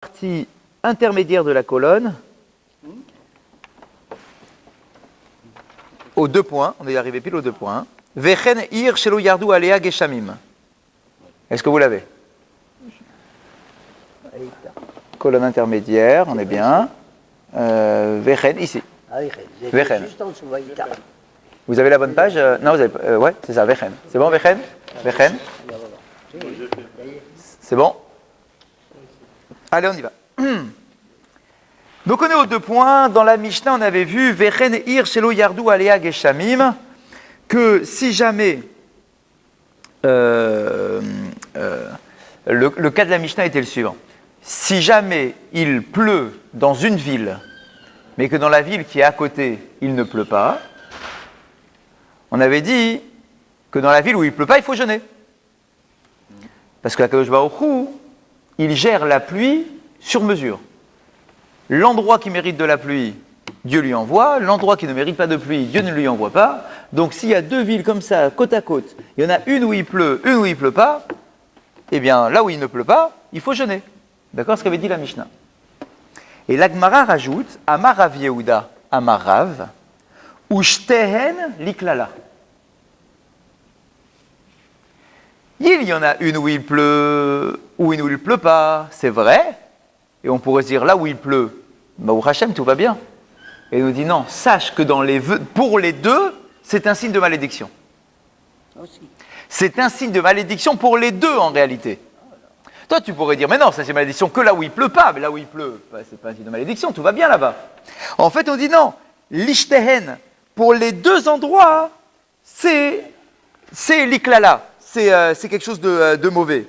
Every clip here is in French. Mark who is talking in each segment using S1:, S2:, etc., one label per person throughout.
S1: Partie intermédiaire de la colonne, aux 2 points, on est arrivé pile aux 2 points. Vechen ir shelo yardu alea geshamim. Est-ce que vous l'avez? Colonne intermédiaire, on est bien. Vechen, ici. Vechen. Vous avez la bonne page? Non, vous avez. Ouais, c'est ça, Vechen. C'est bon, Vechen? Vechen? C'est bon? Allez, on y va. Donc on est aux 2 points. Dans la Mishnah, on avait vu Vechen ir shelo yardu alea geshamim, que si jamais le cas de la Mishnah était le suivant. Si jamais il pleut dans une ville, mais que dans la ville qui est à côté, il ne pleut pas, on avait dit que dans la ville où il ne pleut pas, il faut jeûner. Parce que Akadosh Baruch Hu, il gère la pluie sur mesure. L'endroit qui mérite de la pluie, Dieu lui envoie. L'endroit qui ne mérite pas de pluie, Dieu ne lui envoie pas. Donc s'il y a 2 villes comme ça, côte à côte, il y en a une où il pleut, une où il ne pleut pas, eh bien là où il ne pleut pas, il faut jeûner. D'accord, ce qu'avait dit la Mishnah. Et l'Agmara rajoute, Amar Rav Yehuda, Amar Rav, Ushtehen liklala. Il y en a une où il pleut, ou une où il ne pleut pas, c'est vrai. Et on pourrait se dire, là où il pleut, Baruch Hashem, tout va bien. Et il nous dit, non, sache que pour les 2, c'est un signe de malédiction. C'est un signe de malédiction pour les 2 en réalité. Toi, tu pourrais dire, mais non, ça c'est malédiction que là où il pleut pas. Mais là où il pleut, c'est pas un signe de malédiction, tout va bien là-bas. En fait, on dit non, l'ishtehen, pour les 2 endroits, c'est l'iklala. C'est quelque chose de mauvais.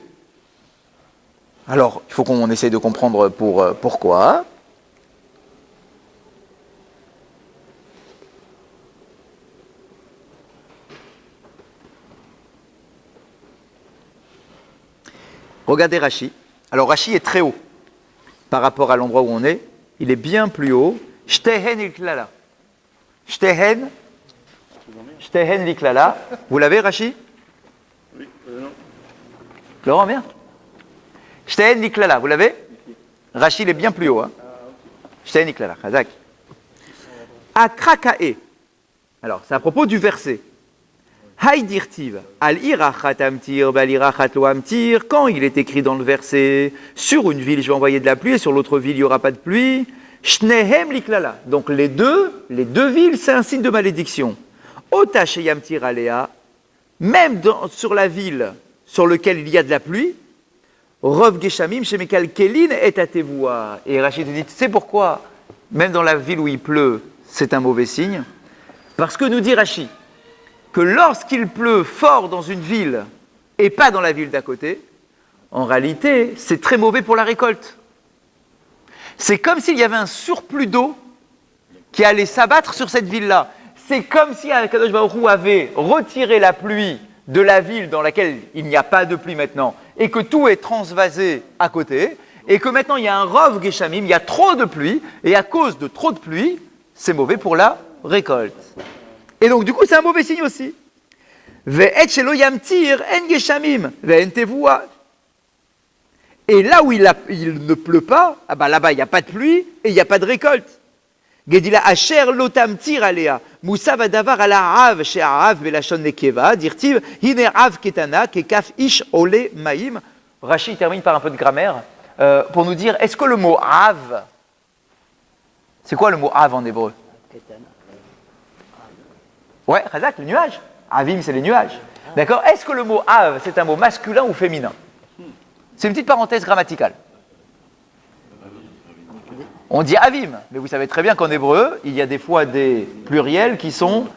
S1: Alors, il faut qu'on essaye de comprendre pourquoi. Regardez Rashi. Alors, Rashi est très haut par rapport à l'endroit où on est. Il est bien plus haut. Shtehen liklala. Shtehen liklala. Vous l'avez, Rashi?
S2: Oui, non.
S1: Laurent, viens. Shtehen liklala, vous l'avez? Rashi, il est bien plus haut. Hein? Shtehen liklala, chazak. Akrakae. Alors, c'est à propos du verset. Haïdirtiv, al irachat amtir, bal irachat lo amtir. Quand il est écrit dans le verset, sur une ville, je vais envoyer de la pluie, et sur l'autre ville, il n'y aura pas de pluie. Shnehem liklala. Donc, les deux villes, c'est un signe de malédiction. Ota sheyamtir alea. Même sur la ville sur laquelle il y a de la pluie, Rov Geshamim, Shemekal Kelin et Atevoua. Et Rachid dit, tu sais pourquoi, même dans la ville où il pleut, c'est un mauvais signe? Parce que nous dit Rachid, que lorsqu'il pleut fort dans une ville et pas dans la ville d'à côté, en réalité, c'est très mauvais pour la récolte. C'est comme s'il y avait un surplus d'eau qui allait s'abattre sur cette ville-là. C'est comme si Akadosh Baruch Hu avait retiré la pluie de la ville dans laquelle il n'y a pas de pluie maintenant, et que tout est transvasé à côté, et que maintenant il y a un Rov Geshamim, il y a trop de pluie, et à cause de trop de pluie, c'est mauvais pour la récolte. Et donc du coup c'est un mauvais signe aussi. Ve'et shelo yamtir en Geshamim, ve'en tevoua. Et là où il ne pleut pas, là-bas il n'y a pas de pluie, et il n'y a pas de récolte. Gedila asher lotam tir alea Moussa va davar ala av chez av belashon nekeva dirtiv hine av ketana kekaf ish ole maim. Rashi termine par un peu de grammaire pour nous dire est-ce que le mot av, c'est quoi le mot av en hébreu? Ouais, Razak, le nuage. Avim, c'est les nuages. D'accord? Est-ce que le mot av, c'est un mot masculin ou féminin? C'est une petite parenthèse grammaticale. On dit avim, mais vous savez très bien qu'en hébreu, il y a des fois des pluriels qui sont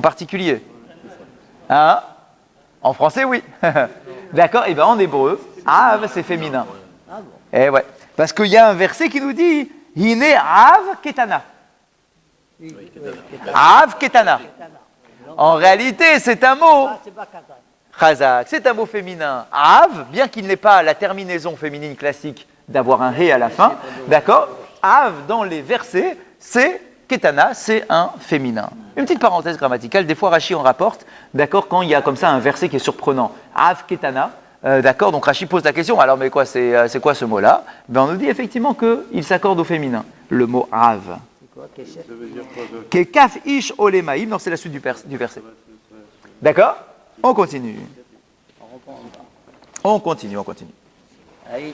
S1: particuliers. Hein? En français, oui. D'accord? Et bien en hébreu, av, c'est féminin. Et ouais. Parce qu'il y a un verset qui nous dit Hine av ketana. Av ketana. En réalité, c'est un mot. Chazak, c'est un mot féminin. Av, bien qu'il n'ait pas la terminaison féminine classique d'avoir un hé à la fin, d'accord? Av, dans les versets, c'est ketana, c'est un féminin. Une petite parenthèse grammaticale, des fois Rashi en rapporte, d'accord, quand il y a comme ça un verset qui est surprenant. Av ketana, D'accord, donc Rashi pose la question, alors mais quoi, c'est quoi ce mot-là? Ben, on nous dit effectivement qu'il s'accorde au féminin, le mot av.
S3: C'est quoi, Keshet?
S2: Ça veut dire quoi ça?
S1: Kekaf ish olemaim, non, c'est la suite du verset. D'accord? On continue.
S3: On reprend.
S1: On continue.
S3: Aïe.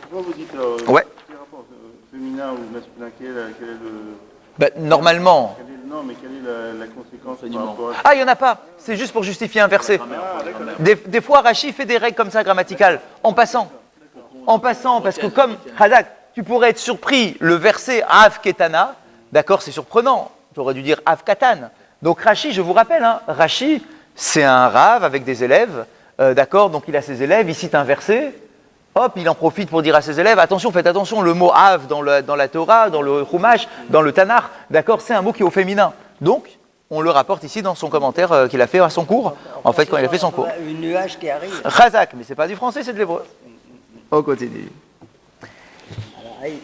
S2: Pourquoi vous dites
S1: Ouais.
S2: quel rapport féminin ou masculin? Quel est le...
S1: Ben, normalement.
S2: Non, mais quelle est la conséquence par rapport à...
S1: Ah, il n'y en a pas. C'est juste pour justifier un verset. Des fois, Rashi fait des règles comme ça grammaticales, en passant. Parce que comme Hadak, tu pourrais être surpris, le verset Av Ketana, d'accord, c'est surprenant. Tu aurais dû dire Av Katan. Donc Rashi, je vous rappelle, Rashi, c'est un Rav avec des élèves, d'accord, donc il a ses élèves, il cite un verset. Hop, il en profite pour dire à ses élèves, attention, faites attention, le mot Av dans la Torah, dans le Chumash, dans le Tanakh, d'accord, c'est un mot qui est au féminin. Donc, on le rapporte ici dans son commentaire qu'il a fait à son cours, en fait, quand il a fait son cours.
S3: Une nuage qui arrive.
S1: Chazak, mais c'est pas du français, c'est de l'hébreu. On continue.
S3: Alors, aïe.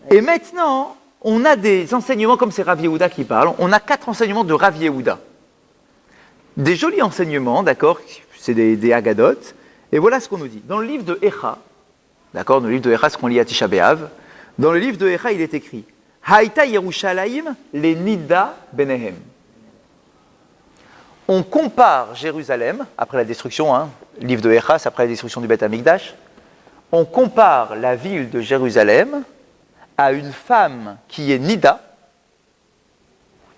S1: Et maintenant, on a des enseignements, comme c'est Rav Yehuda qui parle, on a 4 enseignements de Rav Yehuda. Des jolis enseignements, d'accord, c'est des Haggadot. Et voilà ce qu'on nous dit. Dans le livre de Echa, d'accord, dans le livre de Echa, ce qu'on lit à Tisha B'Av, dans le livre de Echa, il est écrit Haïta Yerushalayim le Nida Benehem. On compare Jérusalem, après la destruction, le livre de Echa, c'est après la destruction du Beth Amikdash, on compare la ville de Jérusalem à une femme qui est Nida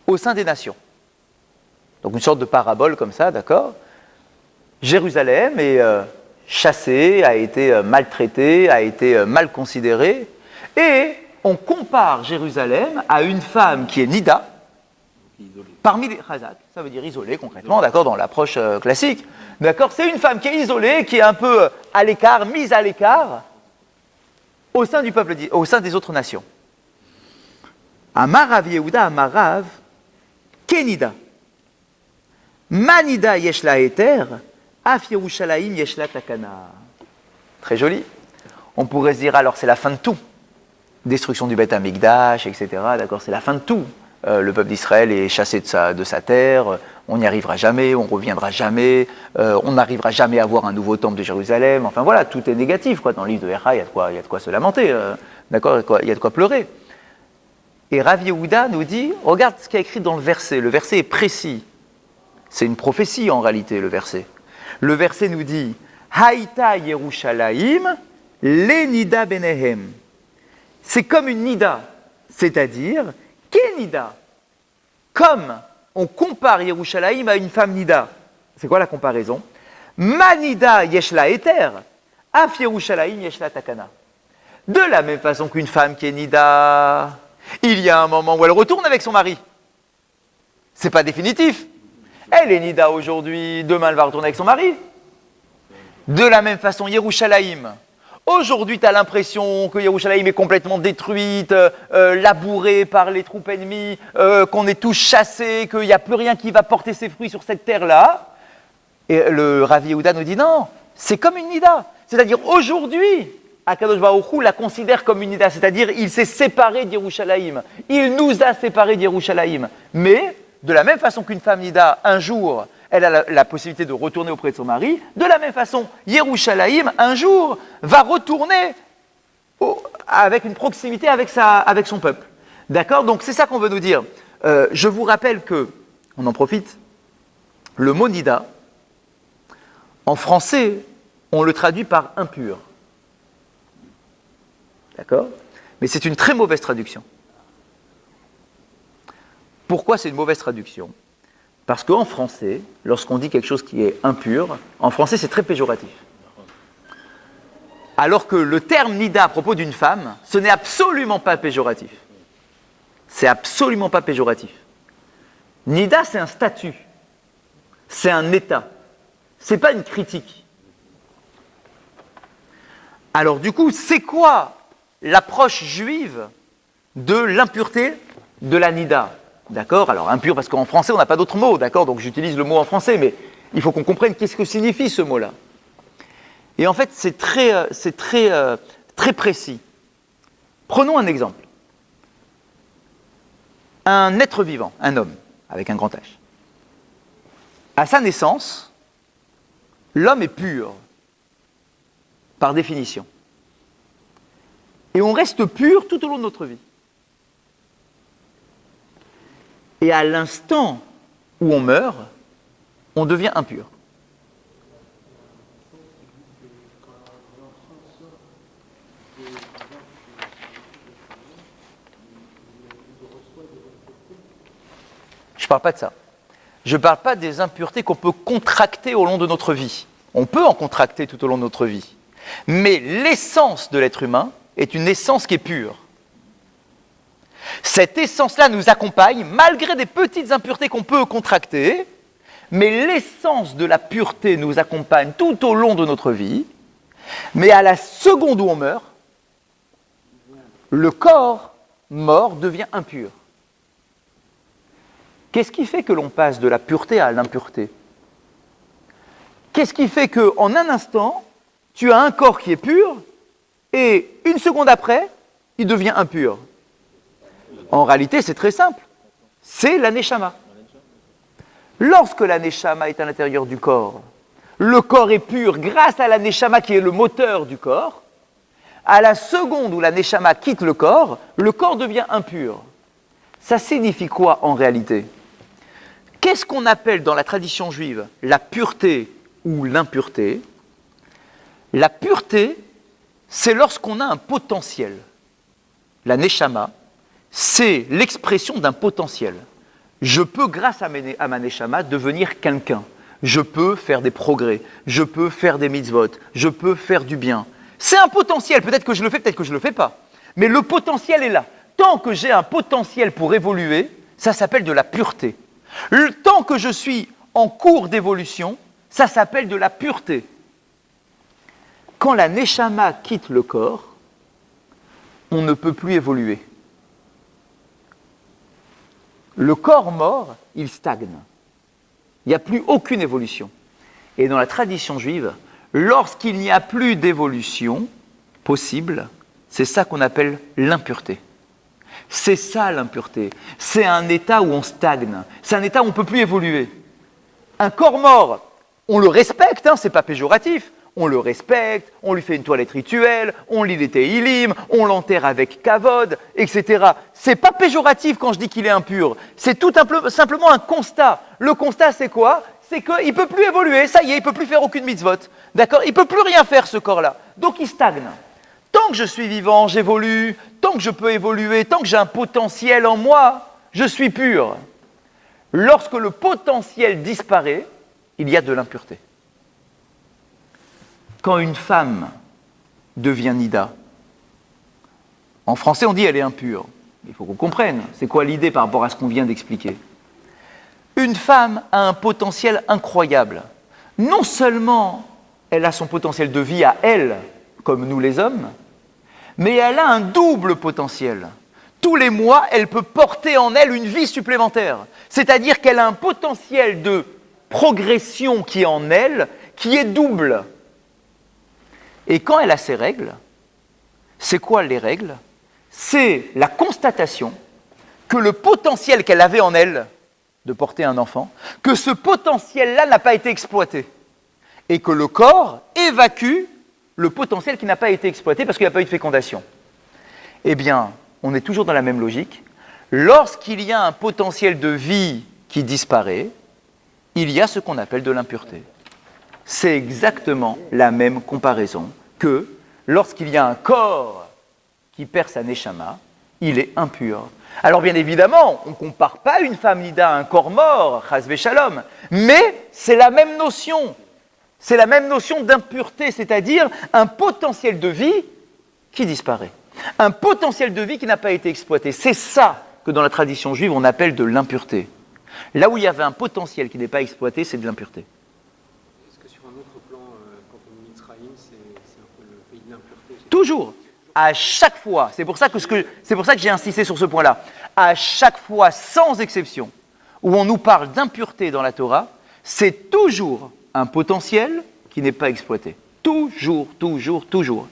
S1: au sein des nations. Donc une sorte de parabole comme ça, d'accord. Jérusalem est chassée, a été maltraitée, a été mal considérée, et on compare Jérusalem à une femme qui est Nida, parmi les Chazak, ça veut dire isolée concrètement, d'accord, dans l'approche classique, d'accord, c'est une femme qui est isolée, qui est un peu à l'écart, mise à l'écart, au sein du peuple, au sein des autres nations. Amarav Yehuda, Amarav, Kenida, Manida Yeshla Eter, Af Yerushalayim Yeshla Takana. Très joli. On pourrait se dire, alors c'est la fin de tout. Destruction du Beth Amikdash, etc. D'accord, c'est la fin de tout. Le peuple d'Israël est chassé de sa terre, on n'y arrivera jamais, on ne reviendra jamais, on n'arrivera jamais à voir un nouveau temple de Jérusalem. Enfin voilà, tout est négatif. Quoi. Dans le livre de Echa, il y a de quoi se lamenter. D'accord, il y a de quoi pleurer. Et Rav Yehuda nous dit, regarde ce qu'il y a écrit dans le verset. Le verset est précis. C'est une prophétie en réalité, le verset. Le verset nous dit Haïta Yerushalayim, le Nida Benehem. C'est comme une Nida, c'est-à-dire, qu'est Nida? Comme on compare Yerushalayim à une femme Nida. C'est quoi la comparaison? Manida Yeshla Eter, Af Yerushalayim Yeshla Takana. De la même façon qu'une femme qui est Nida, il y a un moment où elle retourne avec son mari. C'est pas définitif. Elle est Nida aujourd'hui, demain elle va retourner avec son mari. De la même façon, Yerushalayim. Aujourd'hui, tu as l'impression que Yerushalayim est complètement détruite, labourée par les troupes ennemies, qu'on est tous chassés, qu'il n'y a plus rien qui va porter ses fruits sur cette terre-là. Et le Rav Yehuda nous dit non, c'est comme une Nida. C'est-à-dire aujourd'hui, Akadosh Baruch Hu la considère comme une Nida, c'est-à-dire il s'est séparé d'Yerushalayim. Il nous a séparés d'Yerushalayim. Mais de la même façon qu'une femme Nida, un jour, elle a la possibilité de retourner auprès de son mari, de la même façon, Yerushalayim, un jour, va retourner avec une proximité avec son peuple. D'accord? Donc c'est ça qu'on veut nous dire. Je vous rappelle que, on en profite, le mot Nida, en français, on le traduit par impur. D'accord? Mais c'est une très mauvaise traduction. Pourquoi c'est une mauvaise traduction? Parce qu'en français, lorsqu'on dit quelque chose qui est impur, en français c'est très péjoratif. Alors que le terme nida à propos d'une femme, ce n'est absolument pas péjoratif. C'est absolument pas péjoratif. Nida, c'est un statut. C'est un état. C'est pas une critique. Alors du coup, c'est quoi l'approche juive de l'impureté de la nida? D'accord? Alors impur parce qu'en français on n'a pas d'autre mot, d'accord? Donc j'utilise le mot en français, mais il faut qu'on comprenne qu'est-ce que signifie ce mot-là. Et en fait c'est très précis. Prenons un exemple. Un être vivant, un homme, avec un grand H. À sa naissance, L'homme est pur, par définition. Et on reste pur tout au long de notre vie. Et à l'instant où on meurt, on devient impur. Je ne parle pas de ça. Je ne parle pas des impuretés qu'on peut contracter au long de notre vie. On peut en contracter tout au long de notre vie. Mais l'essence de l'être humain est une essence qui est pure. Cette essence-là nous accompagne malgré des petites impuretés qu'on peut contracter, mais l'essence de la pureté nous accompagne tout au long de notre vie. Mais à la seconde où on meurt, le corps mort devient impur. Qu'est-ce qui fait que l'on passe de la pureté à l'impureté? Qu'est-ce qui fait qu'en un instant, tu as un corps qui est pur et une seconde après, il devient impur? En réalité, c'est très simple. C'est la neshama. Lorsque la neshama est à l'intérieur du corps, le corps est pur grâce à la neshama qui est le moteur du corps. À la seconde où la neshama quitte le corps devient impur. Ça signifie quoi en réalité? Qu'est-ce qu'on appelle dans la tradition juive la pureté ou l'impureté? La pureté, c'est lorsqu'on a un potentiel. La neshama, c'est l'expression d'un potentiel. Je peux, grâce à ma neshama, devenir quelqu'un. Je peux faire des progrès. Je peux faire des mitzvot. Je peux faire du bien. C'est un potentiel. Peut-être que je le fais, peut-être que je ne le fais pas. Mais le potentiel est là. Tant que j'ai un potentiel pour évoluer, ça s'appelle de la pureté. Tant que je suis en cours d'évolution, ça s'appelle de la pureté. Quand la neshama quitte le corps, on ne peut plus évoluer. Le corps mort, il stagne. Il n'y a plus aucune évolution. Et dans la tradition juive, lorsqu'il n'y a plus d'évolution possible, c'est ça qu'on appelle l'impureté. C'est ça l'impureté. C'est un état où on stagne. C'est un état où on ne peut plus évoluer. Un corps mort, on le respecte, c'est pas péjoratif. On le respecte, on lui fait une toilette rituelle, on lit les Tehillim, on l'enterre avec kavod, etc. C'est pas péjoratif quand je dis qu'il est impur. C'est tout simplement un constat. Le constat, c'est quoi? C'est qu'il ne peut plus évoluer. Ça y est, il ne peut plus faire aucune mitzvot. D'accord? Il ne peut plus rien faire, ce corps-là. Donc, il stagne. Tant que je suis vivant, j'évolue. Tant que je peux évoluer, tant que j'ai un potentiel en moi, je suis pur. Lorsque le potentiel disparaît, il y a de l'impureté. Quand une femme devient nida, en français on dit elle est impure. Il faut qu'on comprenne, c'est quoi l'idée par rapport à ce qu'on vient d'expliquer. Une femme a un potentiel incroyable. Non seulement elle a son potentiel de vie à elle, comme nous les hommes, mais elle a un double potentiel. Tous les mois, elle peut porter en elle une vie supplémentaire. C'est-à-dire qu'elle a un potentiel de progression qui est en elle, qui est double. Et quand elle a ses règles, c'est quoi les règles? C'est la constatation que le potentiel qu'elle avait en elle de porter un enfant, que ce potentiel-là n'a pas été exploité. Et que le corps évacue le potentiel qui n'a pas été exploité parce qu'il n'y a pas eu de fécondation. Eh bien, on est toujours dans la même logique. Lorsqu'il y a un potentiel de vie qui disparaît, il y a ce qu'on appelle de l'impureté. C'est exactement la même comparaison que lorsqu'il y a un corps qui perd sa neshama, il est impur. Alors bien évidemment, on ne compare pas une femme nida à un corps mort, chas v'shalom, mais c'est la même notion. C'est la même notion d'impureté, c'est-à-dire un potentiel de vie qui disparaît. Un potentiel de vie qui n'a pas été exploité. C'est ça que dans la tradition juive, on appelle de l'impureté. Là où il y avait un potentiel qui n'est pas exploité, c'est de l'impureté.
S4: Est-ce que sur un autre plan, quand on dit Mitzrayim, c'est un peu le pays de l'impureté?
S1: Toujours, à chaque fois, c'est pour ça que j'ai insisté sur ce point-là, à chaque fois, sans exception, où on nous parle d'impureté dans la Torah, c'est toujours un potentiel qui n'est pas exploité. Toujours, toujours, toujours.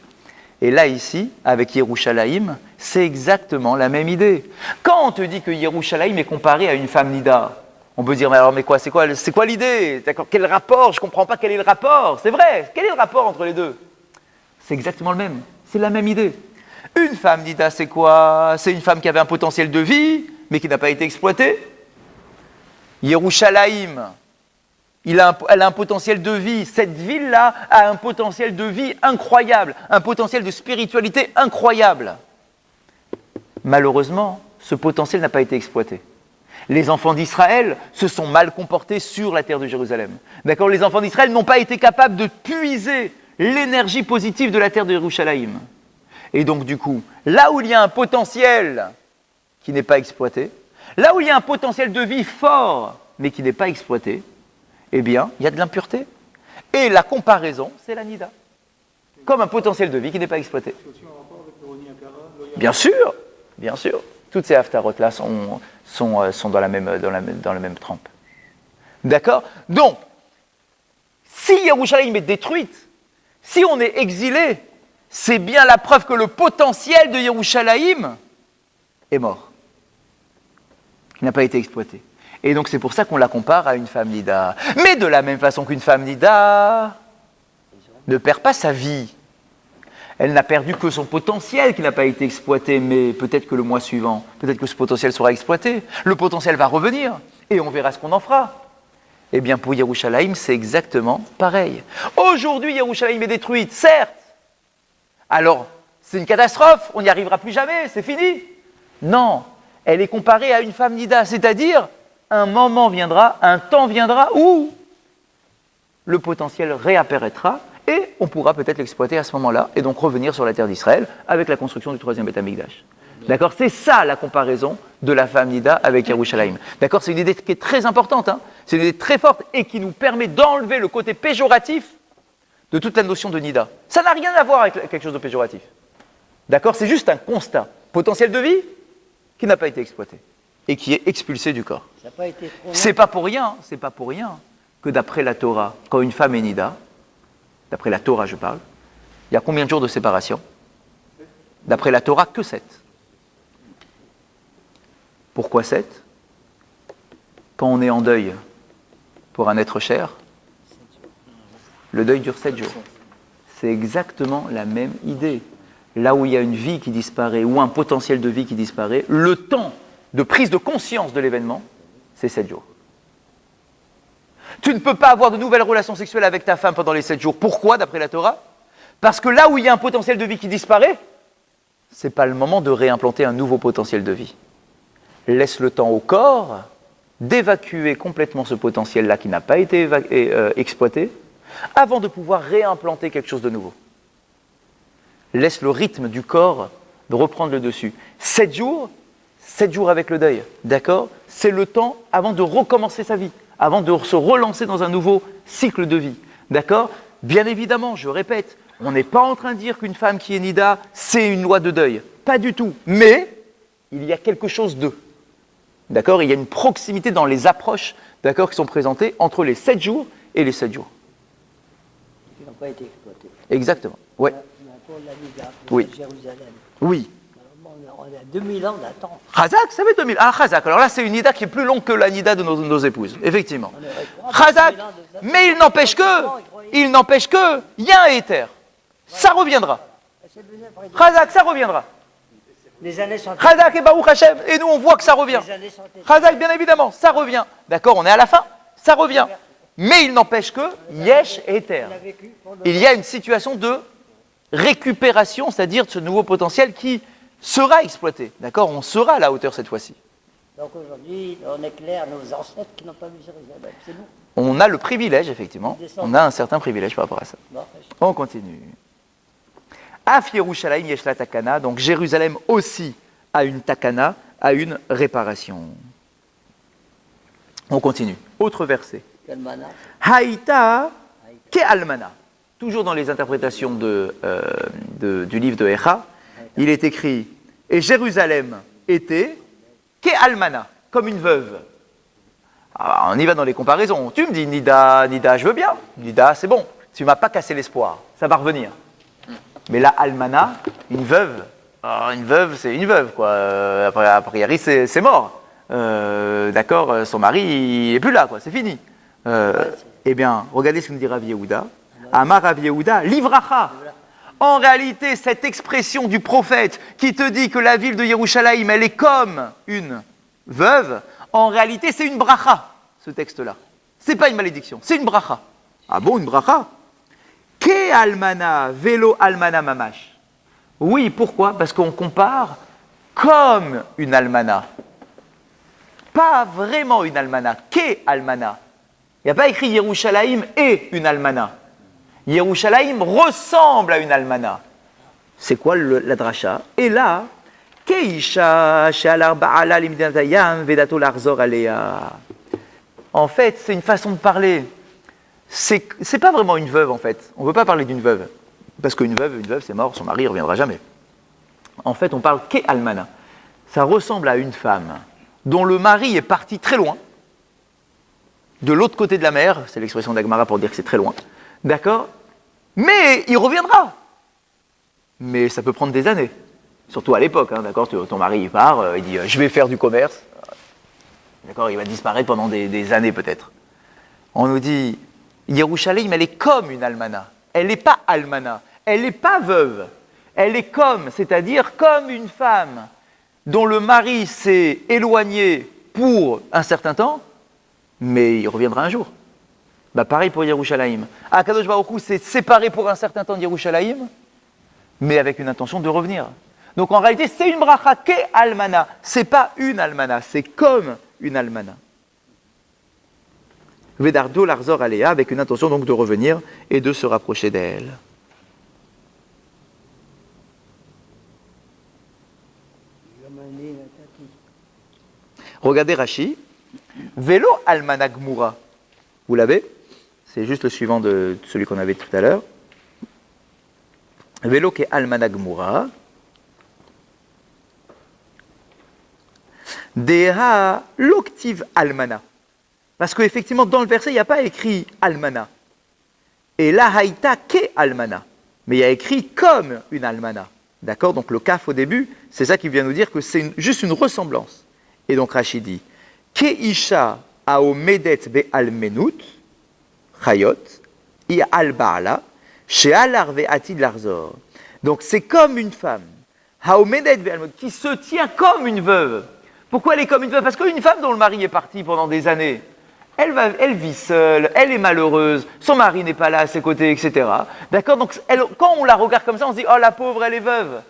S1: Et là, ici, avec Yerushalayim, c'est exactement la même idée. Quand on te dit que Yerushalayim est comparé à une femme nida, On peut dire, mais alors, mais quoi, c'est quoi l'idée? D'accord, quel rapport? Je ne comprends pas quel est le rapport. C'est vrai, quel est le rapport entre les deux? C'est exactement le même, c'est la même idée. Une femme nida, c'est quoi? C'est une femme qui avait un potentiel de vie, mais qui n'a pas été exploitée. Yerushalayim, elle a un potentiel de vie. Cette ville-là a un potentiel de vie incroyable, un potentiel de spiritualité incroyable. Malheureusement, ce potentiel n'a pas été exploité. Les enfants d'Israël se sont mal comportés sur la terre de Jérusalem. D'accord? Les enfants d'Israël n'ont pas été capables de puiser l'énergie positive de la terre de Yerushalayim. Et donc, du coup, là où il y a un potentiel qui n'est pas exploité, là où il y a un potentiel de vie fort, mais qui n'est pas exploité, eh bien, il y a de l'impureté. Et la comparaison, c'est la nida. Comme un potentiel de vie qui n'est pas exploité.
S4: C'est aussi un rapport avec le Roni Akara, Loya.
S1: Bien sûr, bien sûr. Toutes ces haftarot-là sont dans la même trempe. D'accord? Donc, si Yerushalayim est détruite, si on est exilé, c'est bien la preuve que le potentiel de Yerushalayim est mort, qui n'a pas été exploité. Et donc c'est pour ça qu'on la compare à une femme nida. Mais de la même façon qu'une femme nida ne perd pas sa vie. Elle n'a perdu que son potentiel qui n'a pas été exploité, mais peut-être que le mois suivant, peut-être que ce potentiel sera exploité. Le potentiel va revenir et on verra ce qu'on en fera. Eh bien pour Yerushalayim, c'est exactement pareil. Aujourd'hui, Yerushalayim est détruite, certes. Alors, c'est une catastrophe, on n'y arrivera plus jamais, c'est fini. Non, elle est comparée à une femme nida, c'est-à-dire un moment viendra, un temps viendra où le potentiel réapparaîtra et on pourra peut-être l'exploiter à ce moment-là et donc revenir sur la terre d'Israël avec la construction du 3e Beth Amikdash. D'accord? C'est ça la comparaison de la femme nida avec Yerushalayim. D'accord? C'est une idée qui est très importante, hein? C'est une idée très forte et qui nous permet d'enlever le côté péjoratif de toute la notion de nida. Ça n'a rien à voir avec quelque chose de péjoratif. D'accord? C'est juste un constat. Potentiel de vie qui n'a pas été exploité et qui est expulsé du corps.
S3: Ça n'a pas été trop long.
S1: C'est pas pour rien que d'après la Torah, quand une femme est nida, d'après la Torah je parle, il y a combien de jours de séparation? D'après la Torah, que 7. Pourquoi 7? Quand on est en deuil pour un être cher, le deuil dure 7 jours. C'est exactement la même idée. Là où il y a une vie qui disparaît, ou un potentiel de vie qui disparaît, le temps de prise de conscience de l'événement, c'est 7 jours. Tu ne peux pas avoir de nouvelles relations sexuelles avec ta femme pendant les 7 jours. Pourquoi, d'après la Torah? Parce que là où il y a un potentiel de vie qui disparaît, ce n'est pas le moment de réimplanter un nouveau potentiel de vie. Laisse le temps au corps d'évacuer complètement ce potentiel-là qui n'a pas été exploité, avant de pouvoir réimplanter quelque chose de nouveau. Laisse le rythme du corps de reprendre le dessus. 7 jours avec le deuil, d'accord? C'est le temps avant de recommencer sa vie, avant de se relancer dans un nouveau cycle de vie, d'accord? Bien évidemment, je répète, on n'est pas en train de dire qu'une femme qui est nida, c'est une loi de deuil, pas du tout, mais il y a quelque chose de, d'accord? Il y a une proximité dans les approches, d'accord, qui sont présentées entre les 7 jours et les 7 jours.
S3: Qui n'ont pas été exploités.
S1: Exactement, ouais.
S3: Mais pour la Nida,
S1: Oui.
S3: Jérusalem.
S1: Oui.
S3: On a 2000 ans d'attente.
S1: Chazak, ça fait 2000. Ah, Chazak. Alors là, c'est une nida qui est plus longue que la nida de nos épouses, effectivement.
S3: On aurait croire
S1: Chazak,
S3: 2000 ans de-
S1: mais il n'empêche que, il y a un éther. Ça reviendra.
S3: C'est venu après des-
S1: Chazak, ça reviendra.
S3: Les années sont
S1: Chazak et Baruch Hashem. Et nous, on voit que ça revient.
S3: Les années sont
S1: Chazak, bien évidemment, ça revient. D'accord, on est à la fin, ça revient. Mais il n'empêche que, yesh éther.
S3: On a vécu pour le-
S1: Il y a une situation de récupération, c'est-à-dire de ce nouveau potentiel qui sera exploité. D'accord, on sera à la hauteur cette fois-ci.
S3: Donc aujourd'hui, on éclaire nos ancêtres qui n'ont pas vu Jérusalem. C'est nous.
S1: On a le privilège, effectivement. On a un certain privilège par rapport à ça.
S3: Bon,
S1: On continue. Af Yerushalayim yesh la takana. Donc Jérusalem aussi a une takana, a une réparation. On continue. Autre verset.
S3: quel mana.
S1: Haïta ke almana. Toujours dans les interprétations du livre de Echa, il est écrit « Et Jérusalem était ke almana », comme une veuve. Alors, on y va dans les comparaisons. Tu me dis Nida, Nida, je veux bien. Nida, c'est bon. Tu ne m'as pas cassé l'espoir. Ça va revenir. Mais là, almana, une veuve. Alors, une veuve, c'est une veuve, quoi. A priori, c'est mort. d'accord, son mari, il n'est plus là, quoi, c'est fini. Eh bien, regardez ce que nous dit Rav Yehuda. Amar Rav Yehuda, livracha. En réalité, cette expression du prophète qui te dit que la ville de Yerushalayim, elle est comme une veuve, en réalité, c'est une bracha, ce texte-là. C'est pas une malédiction, c'est une bracha. Ah bon, une bracha? Ke almana velo almana mamash. Oui, pourquoi? Parce qu'on compare comme une almana. Pas vraiment une almana, ke almana. Il n'y a pas écrit Yerushalayim et une almana. Yerushalayim ressemble à une almana. C'est quoi la dracha? Et là, Keisha she'alar ba'ala limdinatayam vedato larzor alea. En fait, c'est une façon de parler. C'est pas vraiment une veuve, en fait. On ne veut pas parler d'une veuve. Parce qu'une veuve, c'est mort, son mari ne reviendra jamais. En fait, on parle qu'est almana. Ça ressemble à une femme dont le mari est parti très loin, de l'autre côté de la mer, c'est l'expression d'Agmara pour dire que c'est très loin, d'accord? Mais il reviendra. Mais ça peut prendre des années. Surtout à l'époque, hein, d'accord? Ton mari, il part, il dit « je vais faire du commerce ». D'accord? Il va disparaître pendant des années peut-être. On nous dit « Yerushalayim, elle est comme une almana. Elle n'est pas almana. Elle n'est pas veuve. Elle est comme, c'est-à-dire comme une femme dont le mari s'est éloigné pour un certain temps, mais il reviendra un jour. Bah, pareil pour Yerushalayim. Akadosh Baruch Hu s'est séparé pour un certain temps de Yerushalayim, mais avec une intention de revenir. Donc en réalité, c'est une bracha qu'est almana. C'est pas une almana, c'est comme une almana. Vedardo larzor alea, avec une intention donc de revenir et de se rapprocher d'elle. Regardez Rashi. Vélo almana gmura. Vous l'avez? C'est juste le suivant de celui qu'on avait tout à l'heure. Vélo ke almana gmura. Deha l'octive almana. Parce qu'effectivement, dans le verset, il n'y a pas écrit almana. Et là, haïta ke almana. Mais il y a écrit comme une almana. D'accord? Donc le kaf au début, c'est ça qui vient nous dire que c'est juste une ressemblance. Et donc Rashi dit ke isha aomedet be almenut chayot i al baala she'alar ve'atid larzor. Donc c'est comme une femme aomedet be almenut qui se tient comme une veuve. Pourquoi elle est comme une veuve? Parce qu'une femme dont le mari est parti pendant des années, elle vit seule, elle est malheureuse, son mari n'est pas là à ses côtés, etc. D'accord? Donc quand on la regarde comme ça, on se dit « Oh, la pauvre, elle est veuve ».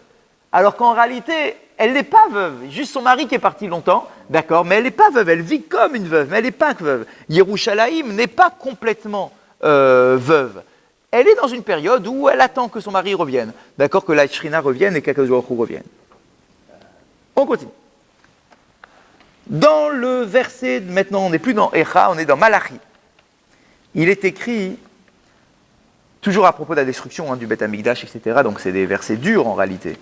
S1: Alors qu'en réalité, elle n'est pas veuve, juste son mari qui est parti longtemps, d'accord? Mais elle n'est pas veuve, elle vit comme une veuve, mais elle n'est pas veuve. Yerushalayim n'est pas complètement veuve. Elle est dans une période où elle attend que son mari revienne, d'accord? Que la Shrina revienne et qu'Akadosh Baruch Hu revienne. On continue. Dans le verset, maintenant on n'est plus dans Echa, on est dans Malachi. Il est écrit, toujours à propos de la destruction du Beth Amikdash, etc., donc c'est des versets durs en réalité.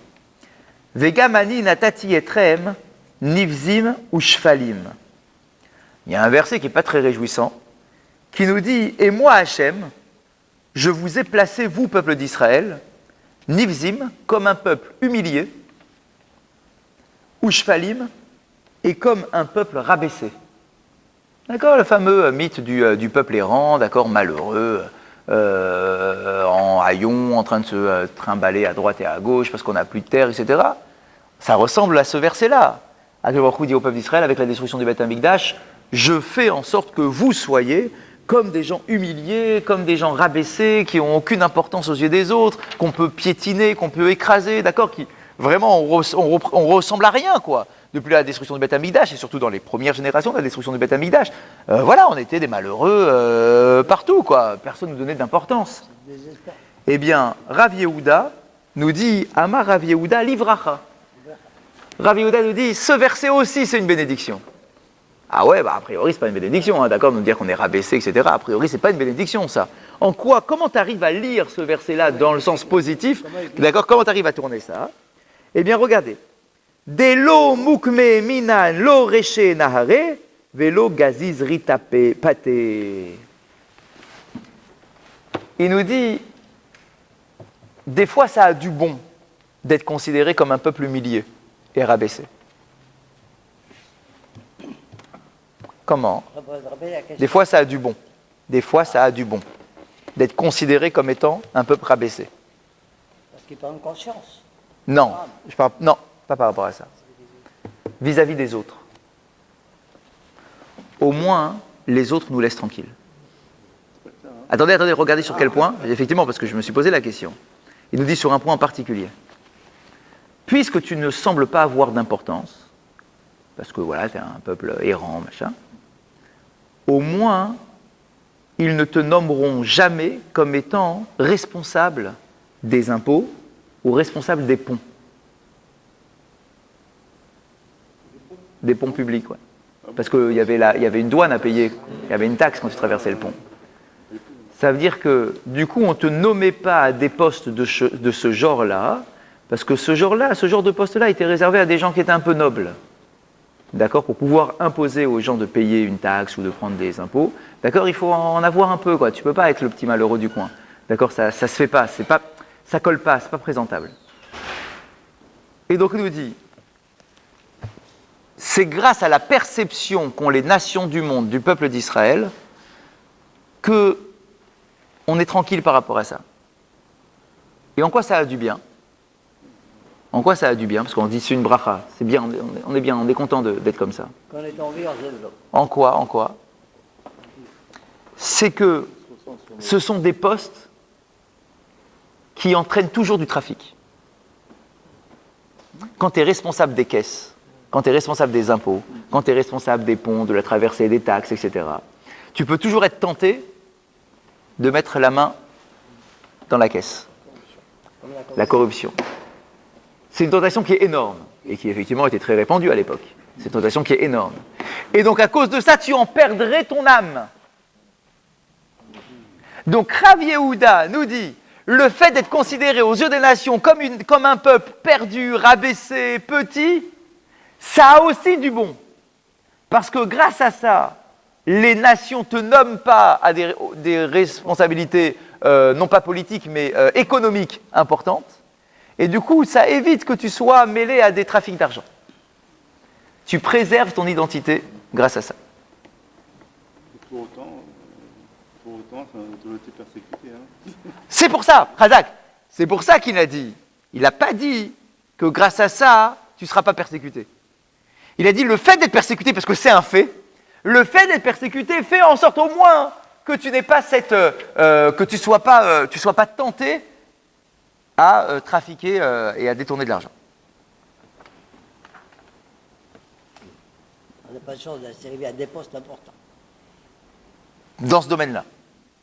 S1: Vegamani natati etrem nivzim ou shfalim. Il y a un verset qui n'est pas très réjouissant, qui nous dit, et moi Hachem, je vous ai placé, vous, peuple d'Israël, nivzim, comme un peuple humilié, ou shfalim, et comme un peuple rabaissé. D'accord, le fameux mythe du peuple errant, d'accord, malheureux, en haillons, en train de se trimballer à droite et à gauche parce qu'on n'a plus de terre, etc. Ça ressemble à ce verset-là. Akadosh Baruch Hu dit au peuple d'Israël, avec la destruction du Beth Amikdash, je fais en sorte que vous soyez comme des gens humiliés, comme des gens rabaissés, qui n'ont aucune importance aux yeux des autres, qu'on peut piétiner, qu'on peut écraser, d'accord, qui vraiment on ressemble à rien, quoi. Depuis la destruction du Beth Amikdash, et surtout dans les premières générations de la destruction du Beth Amikdash, voilà, on était des malheureux partout, quoi. Personne ne nous donnait d'importance. Eh bien, Rav Yehuda nous dit, Amar Rav Yehuda livracha. Rav Yehuda nous dit, ce verset aussi, c'est une bénédiction. Ah ouais, bah a priori, c'est pas une bénédiction, hein, d'accord, nous dire qu'on est rabaissé, etc. A priori, c'est pas une bénédiction, ça. En quoi, comment tu arrives à lire ce verset-là dans le sens positif, d'accord, comment tu arrives à tourner ça? Eh bien, regardez. De lo mukme minan lo reche nahare, velo gaziz ritape pate. Il nous dit, des fois ça a du bon d'être considéré comme un peuple humilié et rabaissé. Comment?
S3: Répondez la question.
S1: Des fois, ça a du bon. Des fois, ça a du bon. D'être considéré comme étant un peuple rabaissé.
S3: Parce qu'ils parlent de conscience.
S1: Non, non, pas par rapport à ça. Vis-à-vis des autres. Au moins, les autres nous laissent tranquilles. Attendez, regardez sur quel point. Effectivement, parce que je me suis posé la question. Il nous dit sur un point en particulier. Puisque tu ne sembles pas avoir d'importance, parce que voilà, tu es un peuple errant, machin, au moins, ils ne te nommeront jamais comme étant responsable des impôts ou responsable des ponts. Des ponts publics, ouais. Parce qu'il y avait une douane à payer, il y avait une taxe quand tu traversais le pont. Ça veut dire que, du coup, on ne te nommait pas à des postes de ce genre-là, parce que ce genre de poste-là était réservé à des gens qui étaient un peu nobles. D'accord? Pour pouvoir imposer aux gens de payer une taxe ou de prendre des impôts, d'accord? Il faut en avoir un peu, quoi. Tu ne peux pas être le petit malheureux du coin. D'accord? Ça se fait pas, ça colle pas, c'est pas présentable. Et donc, il nous dit, c'est grâce à la perception qu'ont les nations du monde, du peuple d'Israël, que on est tranquille par rapport à ça. Et en quoi ça a du bien? En quoi ça a du bien? Parce qu'on dit c'est une bracha, c'est bien, on est bien, on est content d'être comme ça.
S3: Quand on est en vie, on se développe.
S1: En quoi? C'est que ce sont des postes qui entraînent toujours du trafic. Quand tu es responsable des caisses, quand tu es responsable des impôts, quand tu es responsable des ponts, de la traversée, des taxes, etc., tu peux toujours être tenté de mettre la main dans la caisse. La corruption. C'est une tentation qui est énorme et qui effectivement était très répandue à l'époque. C'est une tentation qui est énorme. Et donc à cause de ça, tu en perdrais ton âme. Donc Rav Yehuda nous dit, le fait d'être considéré aux yeux des nations comme un peuple perdu, rabaissé, petit, ça a aussi du bon. Parce que grâce à ça, les nations ne te nomment pas à des responsabilités, non pas politiques, mais économiques importantes. Et du coup, ça évite que tu sois mêlé à des trafics d'argent. Tu préserves ton identité grâce à ça.
S2: Pour autant, ça doit être persécuté. Hein.
S1: C'est pour ça, Razak, c'est pour ça qu'il a dit. Il n'a pas dit que grâce à ça, tu ne seras pas persécuté. Il a dit le fait d'être persécuté, parce que c'est un fait, le fait d'être persécuté fait en sorte au moins que tu n'aies pas que tu sois pas tenté à trafiquer et à détourner de l'argent.
S3: On n'a pas de chance d'arriver à des postes importants.
S1: Dans ce domaine-là.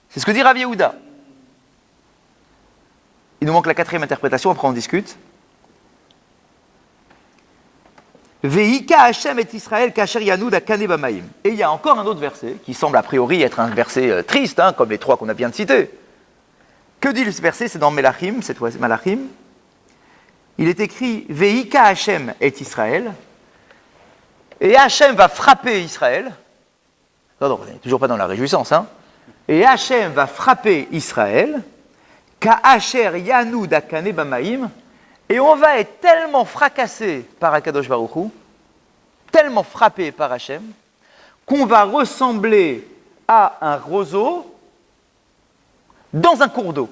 S1: C'est ce que dit Rav Yehuda. Il nous manque la quatrième interprétation, après on discute. Veika Hashem et Israël kasher yanud akane bamaim. Et il y a encore un autre verset qui semble a priori être un verset triste, hein, comme les trois qu'on a bien cités. Que dit ce verset? C'est dans Melachim, cette fois Malachim. Il est écrit Veika Hashem et Israël. Et Hashem va frapper Israël. Non, on n'est toujours pas dans la réjouissance, hein. Et Hashem va frapper Israël. Ka asher yanud akane bamaim. Et on va être tellement fracassé par Akadosh Baruch Hu, tellement frappé par Hachem, qu'on va ressembler à un roseau dans un cours d'eau,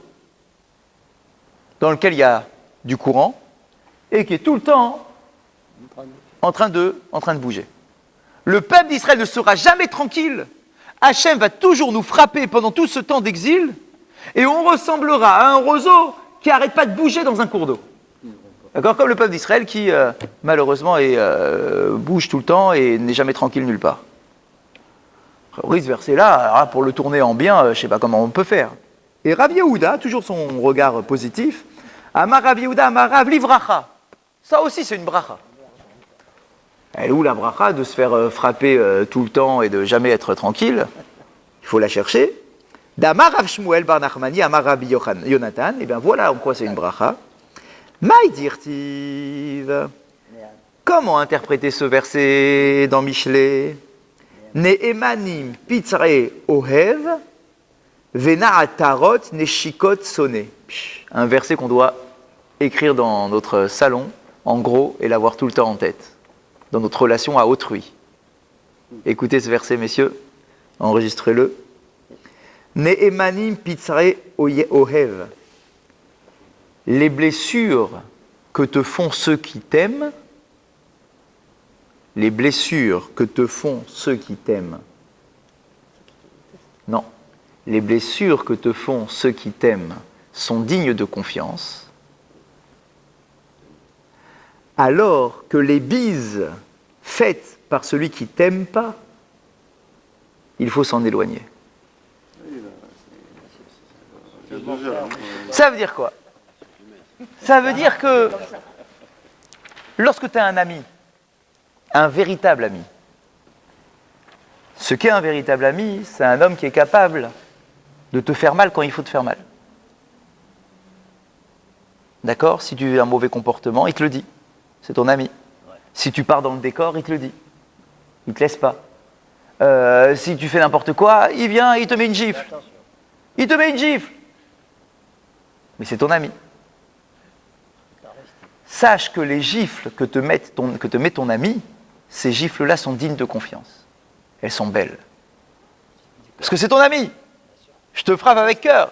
S1: dans lequel il y a du courant, et qui est tout le temps en train de bouger. Le peuple d'Israël ne sera jamais tranquille. Hachem va toujours nous frapper pendant tout ce temps d'exil, et on ressemblera à un roseau qui n'arrête pas de bouger dans un cours d'eau. D'accord, comme le peuple d'Israël qui, malheureusement, bouge tout le temps et n'est jamais tranquille nulle part. Oui, ce verset-là, pour le tourner en bien, je ne sais pas comment on peut faire. Et Rav Yehuda, toujours son regard positif, Amar Rav Yehuda, Amar Rav Livracha. Ça aussi, c'est une bracha. Elle est où la bracha de se faire frapper tout le temps et de jamais être tranquille? Il faut la chercher. D'Amar Rav Shmuel Bar Nachmani, Amar Rav Yonatan, et bien voilà en quoi c'est une bracha. Maï dirtiv. Comment interpréter ce verset dans Michelet? Ne'emanim pitzre ohev vena'atarot neshikot sonné. Un verset qu'on doit écrire dans notre salon, en gros, et l'avoir tout le temps en tête, dans notre relation à autrui. Écoutez ce verset, messieurs, enregistrez-le. Ne'emanim pitzare ohev. Les blessures que te font ceux qui t'aiment, les blessures que te font ceux qui t'aiment, non, les blessures que te font ceux qui t'aiment sont dignes de confiance, alors que les bises faites par celui qui t'aime pas, il faut s'en éloigner. Ça veut dire quoi? Ça veut dire que lorsque tu as un ami, un véritable ami, ce qu'est un véritable ami, c'est un homme qui est capable de te faire mal quand il faut te faire mal. D'accord? Si tu as un mauvais comportement, il te le dit. C'est ton ami. Si tu pars dans le décor, il te le dit. Il ne te laisse pas. Si tu fais n'importe quoi, il vient, il te met une gifle. Il te met une gifle. Mais c'est ton ami. Sache que les gifles que te met ton ami, ces gifles-là sont dignes de confiance. Elles sont belles. Parce que c'est ton ami. Je te frappe avec cœur.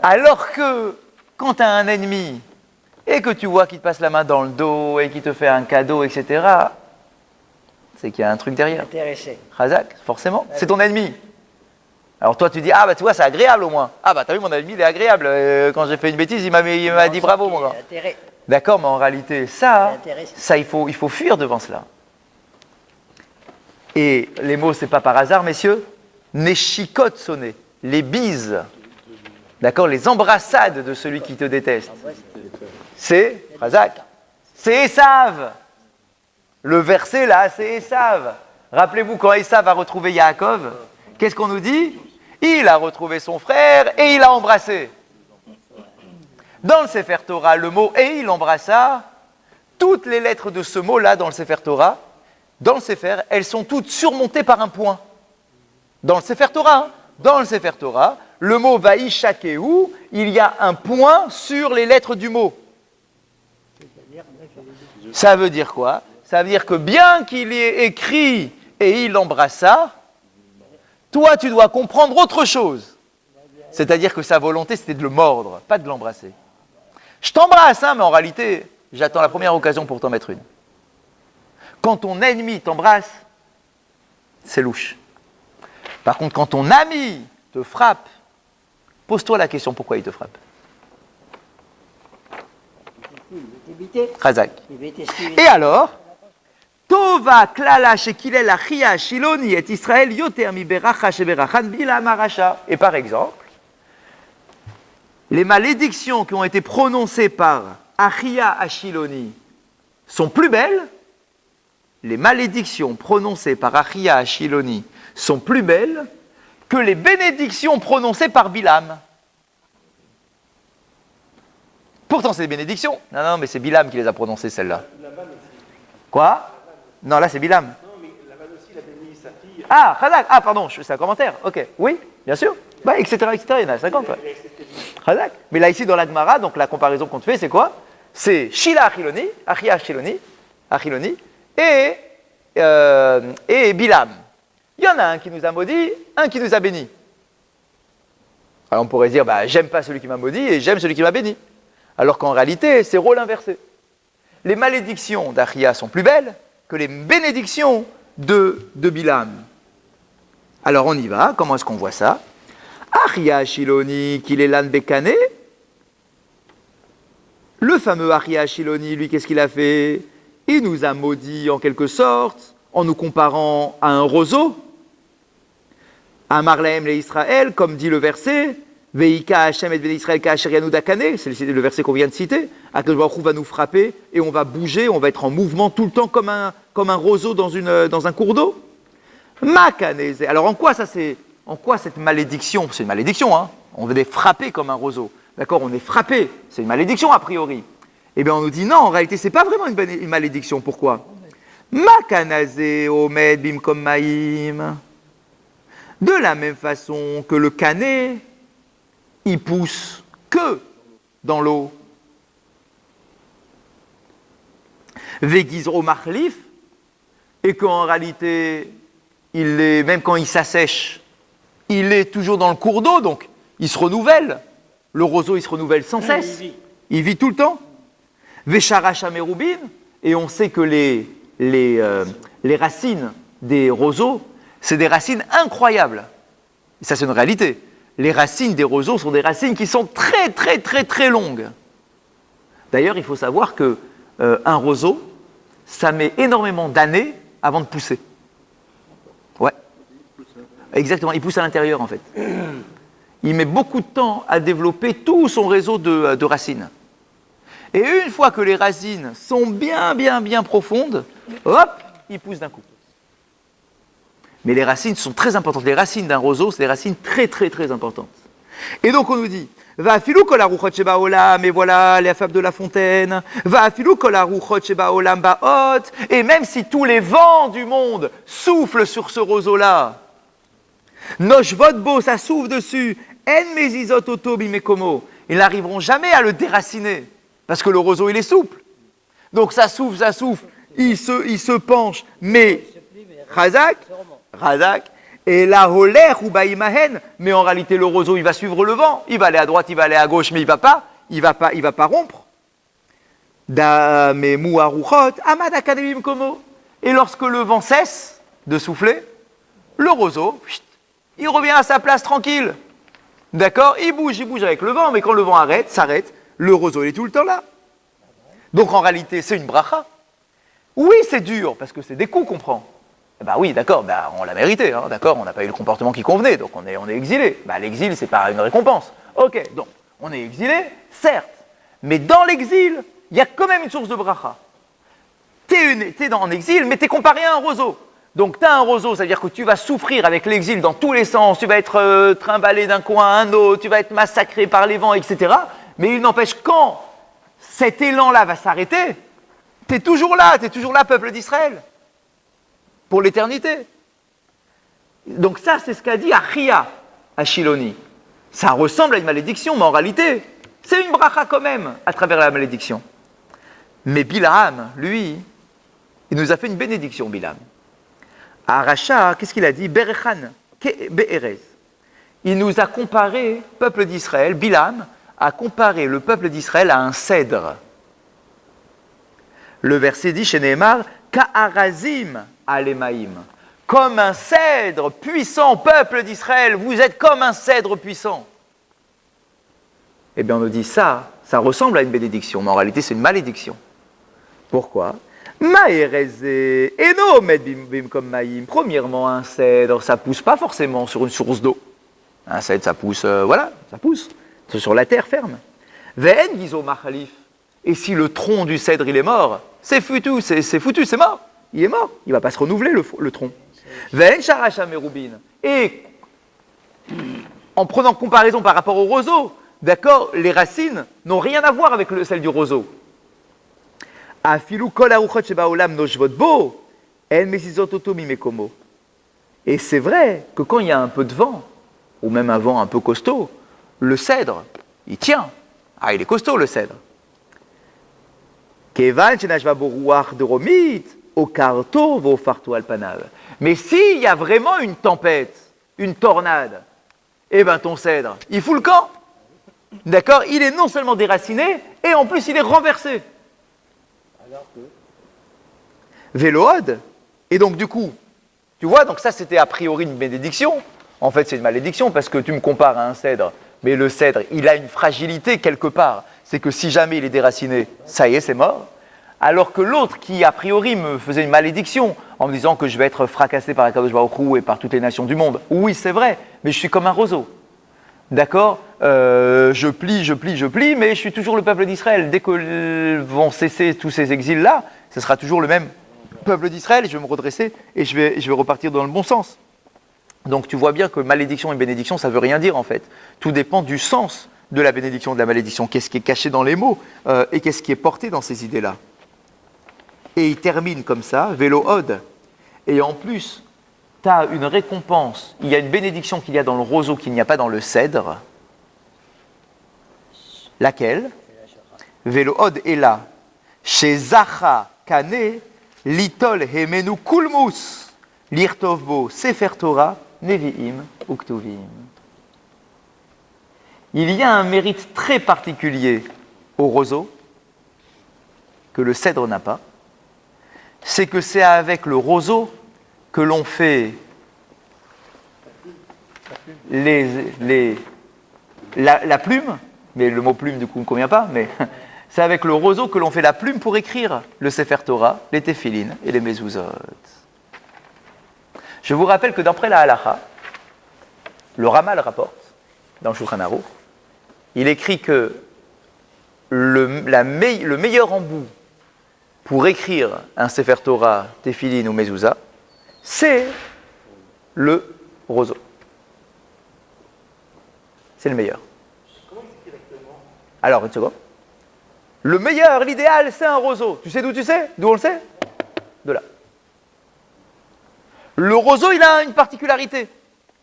S1: Alors que quand tu as un ennemi et que tu vois qu'il te passe la main dans le dos et qu'il te fait un cadeau, etc., c'est qu'il y a un truc derrière.
S3: Intéressé.
S1: Razak, forcément, c'est ton ennemi. Alors toi tu dis, ah bah tu vois, c'est agréable au moins. Ah bah t'as vu, mon ennemi il est agréable. Quand j'ai fait une bêtise, il m'a dit bravo mon gars. D'accord, mais en réalité, ça il faut fuir devant cela. Et les mots, c'est pas par hasard, messieurs. Neshikot sonné, les bises, d'accord, les embrassades de celui qui te déteste. C'est, Razak, c'est Esav. Le verset là, c'est Esav. Rappelez-vous, quand Esav a retrouvé Yaakov, qu'est-ce qu'on nous dit? Il a retrouvé son frère et il l'a embrassé. Dans le Sefer Torah, le mot « et il l'embrassa », toutes les lettres de ce mot-là dans le Sefer Torah, dans le Sefer, elles sont toutes surmontées par un point. Dans le Sefer Torah, le mot « vaïshakeu », il y a un point sur les lettres du mot. Ça veut dire quoi? Ça veut dire que bien qu'il y ait écrit « et il l'embrassa », toi, tu dois comprendre autre chose. C'est-à-dire que sa volonté, c'était de le mordre, pas de l'embrasser. Je t'embrasse, hein, mais en réalité, j'attends la première occasion pour t'en mettre une. Quand ton ennemi t'embrasse, c'est louche. Par contre, quand ton ami te frappe, pose-toi la question, pourquoi il te frappe? Razak. Et alors, Tova klala shekilel achia shiloni et Israël yoter mi beracha sheberachan bilam aracha. Et par exemple, les malédictions qui ont été prononcées par Achia Ashiloni sont plus belles. Les malédictions prononcées par Achia Ashiloni sont plus belles que les bénédictions prononcées par Bilam. Pourtant, c'est des bénédictions. Non, mais c'est Bilam qui les a prononcées, celles-là. Quoi? Non, là, c'est Bilam.
S4: Non, mais Laban aussi, il a béni sa fille.
S1: Ah, Khazak. Ah, pardon, c'est un commentaire. Ok. Oui, bien sûr. Bah, etc., Il y en a 50. Ouais. Khazak. Mais là, ici, dans la Gemara, donc la comparaison qu'on te fait, c'est quoi? C'est Shila Achiloni, Achia Achiloni, et Bilam. Il y en a un qui nous a maudit, un qui nous a béni. Alors, on pourrait dire, bah, j'aime pas celui qui m'a maudit et j'aime celui qui m'a béni. Alors qu'en réalité, c'est rôle inversé. Les malédictions d'Achia sont plus belles que les bénédictions de Bilam. Alors on y va, comment est-ce qu'on voit ça? Achia Shiloni, Kilelan Bekane. Le fameux Achia Shiloni, lui, qu'est-ce qu'il a fait? Il nous a maudit en quelque sorte, en nous comparant à un roseau. Amar lahem le Israël, comme dit le verset, Veika Hashem et Bnei Israël Ka'asher Yanu Dakane, c'est le verset qu'on vient de citer. Akadosh Baruch Hu va nous frapper et on va bouger, on va être en mouvement tout le temps comme un roseau dans un cours d'eau. Makaneze. Alors en quoi cette malédiction? C'est une malédiction, hein. On veut être frappé comme un roseau. D'accord, on est frappé. C'est une malédiction a priori. Eh bien on nous dit non, en réalité c'est pas vraiment une malédiction. Pourquoi? Makanaze omed bimkom maïm. De la même façon que le canet, il pousse que dans l'eau. Vegizro machlif, et qu'en réalité, il est, même quand il s'assèche, il est toujours dans le cours d'eau, donc il se renouvelle. Le roseau, il se renouvelle sans cesse. Il vit tout le temps. Vesharacha merubin, et on sait que les racines des roseaux, c'est des racines incroyables. Et ça, c'est une réalité. Les racines des roseaux sont des racines qui sont très, très, très, très longues. D'ailleurs, il faut savoir que un roseau, ça met énormément d'années avant de pousser. Ouais. Exactement, il pousse à l'intérieur, en fait. Il met beaucoup de temps à développer tout son réseau de racines. Et une fois que les racines sont bien, bien, bien profondes, hop, il pousse d'un coup. Mais les racines sont très importantes. Les racines d'un roseau, c'est des racines très, très, très importantes. Et donc on nous dit, va filou kol haruchot sheba olam, et voilà les fables de La Fontaine. Va filou kol haruchot sheba olam baot, et même si tous les vents du monde soufflent sur ce roseau-là, noshvot bo, ça souffle dessus, en mezizot oto bimekomo, ils n'arriveront jamais à le déraciner, parce que le roseau il est souple. Donc ça souffle, il se penche, mais Razak, et la holer ou baïmahen, mais en réalité le roseau il va suivre le vent, il va aller à droite, il va aller à gauche, mais il va pas rompre. Da me muaruchot amad akademim komo. Et lorsque le vent cesse de souffler, le roseau, il revient à sa place tranquille. D'accord? Il bouge avec le vent, mais quand le vent s'arrête, le roseau il est tout le temps là. Donc en réalité c'est une bracha. Oui, c'est dur parce que c'est des coups qu'on prend. Bah oui, d'accord, bah on l'a mérité, hein, d'accord, on n'a pas eu le comportement qui convenait, donc on est exilé. Bah l'exil, c'est pas une récompense. Ok, donc on est exilé, certes, mais dans l'exil, il y a quand même une source de bracha. T'es en exil, mais t'es comparé à un roseau. Donc t'as un roseau, c'est-à-dire que tu vas souffrir avec l'exil dans tous les sens, tu vas être trimballé d'un coin à un autre, tu vas être massacré par les vents, etc. Mais il n'empêche, quand cet élan-là va s'arrêter, t'es toujours là, peuple d'Israël. Pour l'éternité. Donc ça, c'est ce qu'a dit Achia à Shiloni. Ça ressemble à une malédiction, mais en réalité, c'est une bracha quand même, à travers la malédiction. Mais Bilam, lui, il nous a fait une bénédiction, Bilam. À Racha, qu'est-ce qu'il a dit? Berechan, Be'erez. Il nous a comparé, peuple d'Israël, Bilam a comparé le peuple d'Israël à un cèdre. Le verset dit chez Nehemar, Ka'arazim alemaim. Comme un cèdre puissant, peuple d'Israël, vous êtes comme un cèdre puissant. Eh bien, on nous dit ça ressemble à une bénédiction, mais en réalité, c'est une malédiction. Pourquoi? Premièrement, un cèdre, ça pousse pas forcément sur une source d'eau. Un cèdre, ça pousse, ça pousse. C'est sur la terre ferme. Ve'en gizo machalif. Et si le tronc du cèdre, il est mort, c'est foutu, c'est mort. Il est mort, il ne va pas se renouveler le tronc. Ve'en sharacha merubin. Et en prenant comparaison par rapport au roseau, d'accord, les racines n'ont rien à voir avec celles du roseau. Afilu kol haruchot shebaolam noshvot bo, en mesizot oto mimekomo. Et c'est vrai que quand il y a un peu de vent, ou même un vent un peu costaud, le cèdre, il tient. Ah, il est costaud le cèdre. Kevan shenashva bo ruach deromit, okarto vofarto alpanav. Mais s'il y a vraiment une tempête, une tornade, eh bien ton cèdre, il fout le camp. D'accord? Il est non seulement déraciné, et en plus il est renversé.
S3: Alors que...
S1: Vélood. Et donc du coup, tu vois, donc ça c'était a priori une bénédiction. En fait c'est une malédiction parce que tu me compares à un cèdre. Mais le cèdre, il a une fragilité quelque part. C'est que si jamais il est déraciné, ça y est, c'est mort. Alors que l'autre qui a priori me faisait une malédiction en me disant que je vais être fracassé par Akadosh Baruch Hu et par toutes les nations du monde. Oui, c'est vrai, mais je suis comme un roseau. D'accord? Je plie, mais je suis toujours le peuple d'Israël. Dès que vont cesser tous ces exils-là, ce sera toujours le même peuple d'Israël et je vais me redresser et je vais repartir dans le bon sens. Donc tu vois bien que malédiction et bénédiction, ça ne veut rien dire en fait. Tout dépend du sens de la bénédiction et de la malédiction. Qu'est-ce qui est caché dans les mots et qu'est-ce qui est porté dans ces idées-là. Et il termine comme ça, Vélo Od. Et en plus, tu as une récompense. Il y a une bénédiction qu'il y a dans le roseau qu'il n'y a pas dans le cèdre. Laquelle? Vélo Od est là. Chez Zacha kane litol hemenu kulmus lirtovbo sefer Torah nevi'im uktuvim. Il y a un mérite très particulier au roseau que le cèdre n'a pas, c'est que c'est avec le roseau que l'on fait la plume, mais le mot plume du coup ne convient pas, mais c'est avec le roseau que l'on fait la plume pour écrire le Sefer Torah, les Téphilines et les Mezuzot. Je vous rappelle que d'après la Halacha, le Rama le rapporte dans le Shulchan Aruch, il écrit que le meilleur embout pour écrire un Sefer Torah, Téphilines ou Mezuzah, c'est le roseau. C'est le meilleur. Alors, une seconde. Le meilleur, l'idéal, c'est un roseau. Tu sais d'où tu sais? D'où on le sait? De là. Le roseau, il a une particularité.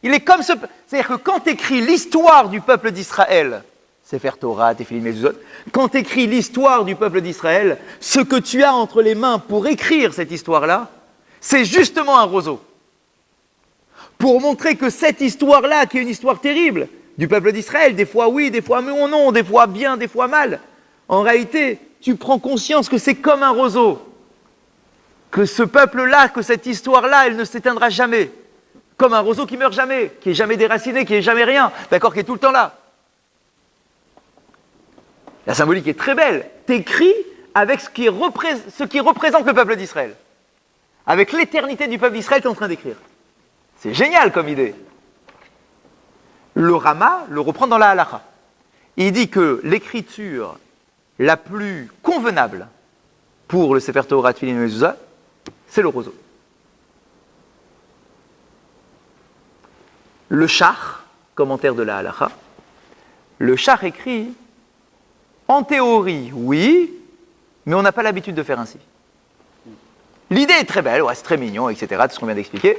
S1: Il est comme ce... C'est-à-dire que quand tu écris l'histoire du peuple d'Israël, Sefer Torah, Téphilines, Mezuzot, quand tu écris l'histoire du peuple d'Israël, ce que tu as entre les mains pour écrire cette histoire-là, c'est justement un roseau. Pour montrer que cette histoire-là, qui est une histoire terrible, du peuple d'Israël, des fois oui, des fois non, des fois bien, des fois mal, en réalité, tu prends conscience que c'est comme un roseau, que ce peuple-là, que cette histoire-là, elle ne s'éteindra jamais, comme un roseau qui meurt jamais, qui est jamais déraciné, qui est jamais rien, d'accord, qui est tout le temps là. La symbolique est très belle. T'écris avec ce qui représente le peuple d'Israël. Avec l'éternité du peuple d'Israël, tu es en train d'écrire. C'est génial comme idée. Le Rama le reprend dans la Halacha. Il dit que l'écriture la plus convenable pour le Sefer Torah, Tefillin et Mezuzah, c'est le roseau. Le Shach, commentaire de la Halacha, le Shach écrit en théorie, oui, mais on n'a pas l'habitude de faire ainsi. L'idée est très belle, ouais, c'est très mignon, etc., tout ce qu'on vient d'expliquer.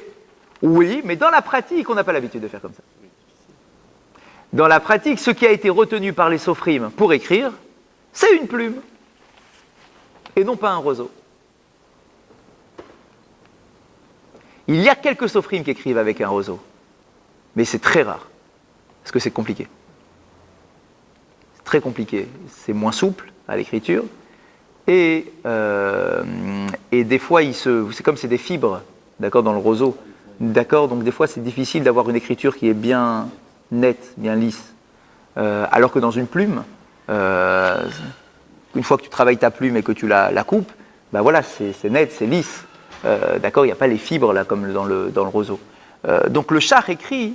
S1: Oui, mais dans la pratique, on n'a pas l'habitude de faire comme ça. Dans la pratique, ce qui a été retenu par les sophrim pour écrire, c'est une plume, et non pas un roseau. Il y a quelques sophrim qui écrivent avec un roseau, mais c'est très rare, parce que c'est compliqué. C'est très compliqué, c'est moins souple à l'écriture, et des fois, c'est comme c'est des fibres, d'accord, dans le roseau, d'accord, donc des fois c'est difficile d'avoir une écriture qui est bien nette, bien lisse, alors que dans une plume, une fois que tu travailles ta plume et que tu la coupes, ben voilà, c'est net, c'est lisse, d'accord, il n'y a pas les fibres là comme dans le roseau. Donc le Shach écrit,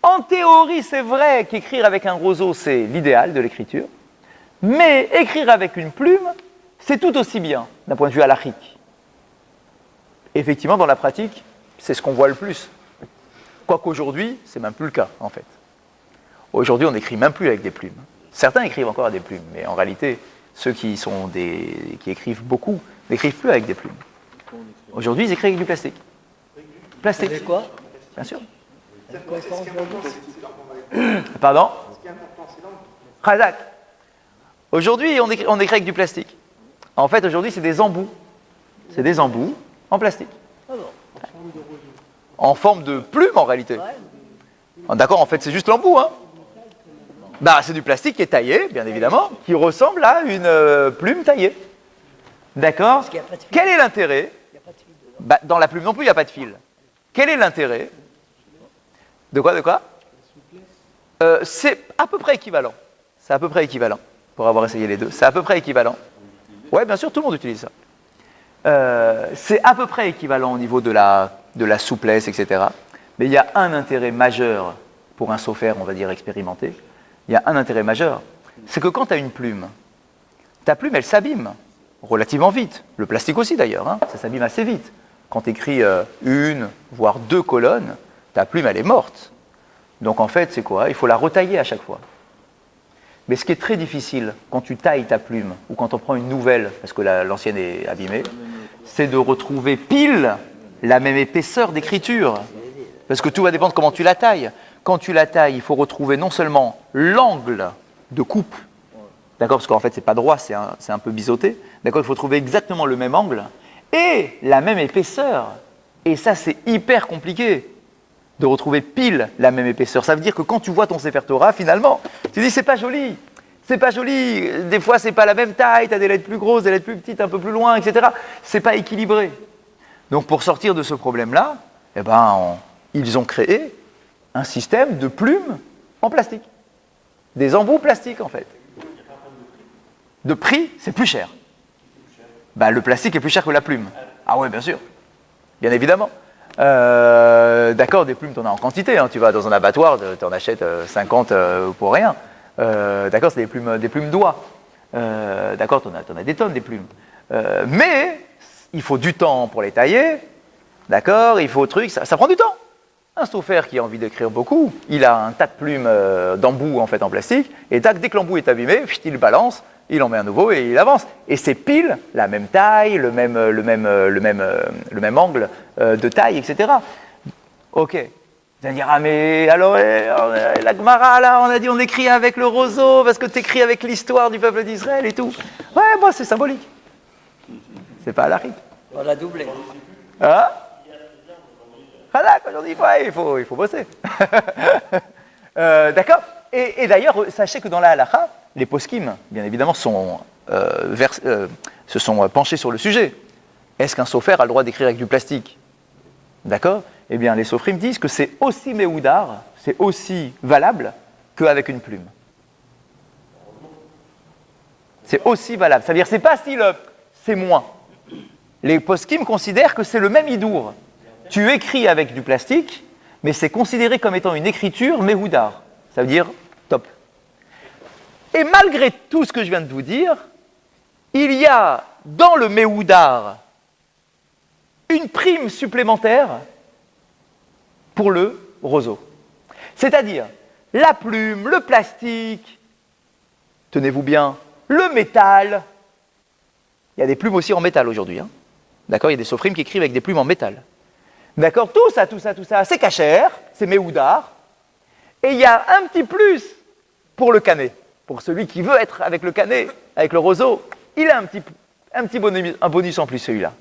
S1: en théorie c'est vrai qu'écrire avec un roseau c'est l'idéal de l'écriture, mais écrire avec une plume, c'est tout aussi bien d'un point de vue halachique. Effectivement, dans la pratique, c'est ce qu'on voit le plus. Quoique aujourd'hui, c'est même plus le cas, en fait. Aujourd'hui, on n'écrit même plus avec des plumes. Certains écrivent encore à des plumes, mais en réalité, ceux qui écrivent beaucoup n'écrivent plus avec des plumes. Aujourd'hui, ils écrivent avec du plastique. Plastique.
S3: Avec quoi?
S1: Bien sûr.
S3: Avec quoi ils font aujourd'hui?
S1: Pardon? Khazak. Aujourd'hui, on écrit avec du plastique. En fait, aujourd'hui, c'est des embouts. C'est des embouts en plastique.
S3: Ah bon.
S1: En forme de plume, en réalité.
S3: Ouais.
S1: D'accord, en fait, c'est juste l'embout, hein. Bah, c'est du plastique qui est taillé, bien évidemment, qui ressemble à une plume taillée. D'accord?
S3: Parce qu'il y a pas de fil.
S1: Quel est l'intérêt?
S3: Il n'y a pas de fil dedans.
S1: Bah, dans la plume non plus, il n'y a pas de fil. Quel est l'intérêt? De quoi? C'est à peu près équivalent. C'est à peu près équivalent, pour avoir essayé les deux. C'est à peu près équivalent. Ouais, bien sûr, tout le monde utilise ça. C'est à peu près équivalent au niveau de la souplesse, etc. Mais il y a un intérêt majeur pour un sophère, on va dire, expérimenté. Il y a un intérêt majeur. C'est que quand tu as une plume, ta plume, elle s'abîme relativement vite. Le plastique aussi, d'ailleurs, hein, ça s'abîme assez vite. Quand tu écris une, voire deux colonnes, ta plume, elle est morte. Donc, en fait, c'est quoi? Il faut la retailler à chaque fois. Mais ce qui est très difficile, quand tu tailles ta plume, ou quand on prend une nouvelle, parce que l'ancienne est abîmée, c'est de retrouver pile la même épaisseur d'écriture. Parce que tout va dépendre de comment tu la tailles. Quand tu la tailles, il faut retrouver non seulement l'angle de coupe, D'accord, parce qu'en fait, c'est pas droit, c'est un peu biseauté. D'accord, il faut trouver exactement le même angle et la même épaisseur. Et ça, c'est hyper compliqué de retrouver pile la même épaisseur. Ça veut dire que quand tu vois ton Sefer Torah, finalement, tu dis, c'est pas joli. C'est pas joli. Des fois, c'est pas la même taille. Tu as des lettres plus grosses, des lettres plus petites, un peu plus loin, etc. C'est pas équilibré. Donc, pour sortir de ce problème-là, eh ben, ils ont créé un système de plumes en plastique. Des embouts plastiques, en fait. De prix, c'est plus cher. Bah, le plastique est plus cher que la plume. Ah oui, bien sûr. Bien évidemment. D'accord, des plumes, tu en as en quantité. Hein. Tu vas dans un abattoir, tu en achètes 50 pour rien. D'accord, c'est des plumes d'oie. D'accord, tu en as des tonnes, des plumes. Mais il faut du temps pour les tailler. D'accord, il faut ça prend du temps. Un sophère qui a envie d'écrire beaucoup, il a un tas de plumes d'embout en fait en plastique, et tac, dès que l'embout est abîmé, il le balance, il en met un nouveau et il avance. Et c'est pile la même taille, le même angle de taille, etc. Ok. Vous allez dire, ah mais alors la Gemara là, on a dit on écrit avec le roseau parce que tu écris avec l'histoire du peuple d'Israël et tout. Ouais, moi c'est symbolique. C'est pas à la rite.
S3: On l'a doublé.
S1: Hein? Voilà, aujourd'hui, il faut bosser. D'accord. Et d'ailleurs, sachez que dans la halakha, les poskim, bien évidemment, se sont penchés sur le sujet. Est-ce qu'un sophère a le droit d'écrire avec du plastique? D'accord. Eh bien, les sophrim disent que c'est aussi méoudar, c'est aussi valable qu'avec une plume. C'est aussi valable. Ça veut dire, c'est pas si c'est moins. Les poskim considèrent que c'est le même idour. Tu écris avec du plastique, mais c'est considéré comme étant une écriture méhoudar. Ça veut dire top. Et malgré tout ce que je viens de vous dire, il y a dans le méhoudar une prime supplémentaire pour le roseau. C'est-à-dire la plume, le plastique, tenez-vous bien, le métal. Il y a des plumes aussi en métal aujourd'hui. Hein. D'accord, il y a des sophrim qui écrivent avec des plumes en métal. D'accord, tout ça, c'est cachère, c'est méhoudar. Et il y a un petit plus pour le canet. Pour celui qui veut être avec le canet, avec le roseau, il a un bonus en plus celui-là.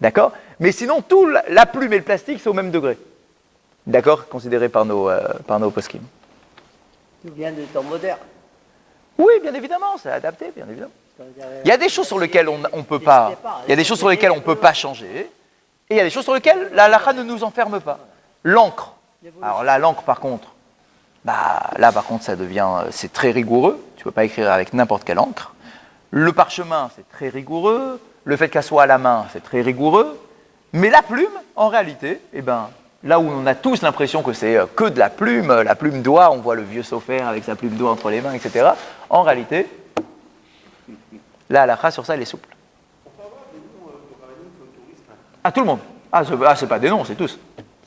S1: D'accord. Mais sinon, tout la plume et le plastique, c'est au même degré. D'accord, considéré par nos poskim.
S3: Tout vient du temps moderne.
S1: Oui, bien évidemment, c'est adapté, bien évidemment. Il y a des choses sur lesquelles on peut pas. Il y a des choses sur lesquelles on ne peut pas changer. Et il y a des choses sur lesquelles la halakha ne nous enferme pas. L'encre. Alors là, l'encre, par contre, ça devient, c'est très rigoureux. Tu ne peux pas écrire avec n'importe quelle encre. Le parchemin, c'est très rigoureux. Le fait qu'elle soit à la main, c'est très rigoureux. Mais la plume, en réalité, là où on a tous l'impression que c'est que de la plume d'oie, on voit le vieux sophère avec sa plume d'oie entre les mains, etc. En réalité, la halakha sur ça, elle est souple. À tout le monde. C'est pas des noms, c'est tous.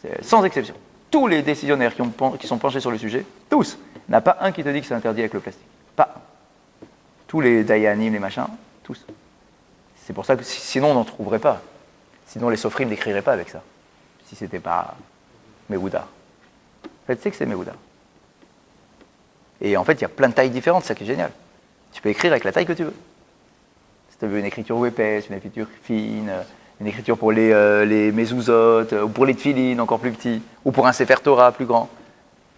S1: C'est sans exception. Tous les décisionnaires qui sont penchés sur le sujet, tous. Il n'y en a pas un qui te dit que c'est interdit avec le plastique. Pas un. Tous les dayanim, les machins, tous. C'est pour ça que sinon on n'en trouverait pas. Sinon les sophrim n'écriraient pas avec ça. Si c'était pas méhoudar. En fait, c'est que c'est méhoudar. Et en fait, il y a plein de tailles différentes, c'est ça qui est génial. Tu peux écrire avec la taille que tu veux. Si tu veux une écriture épaisse, une écriture fine, une écriture pour les mezuzot, ou pour les tfilines encore plus petits, ou pour un Sefer Torah plus grand.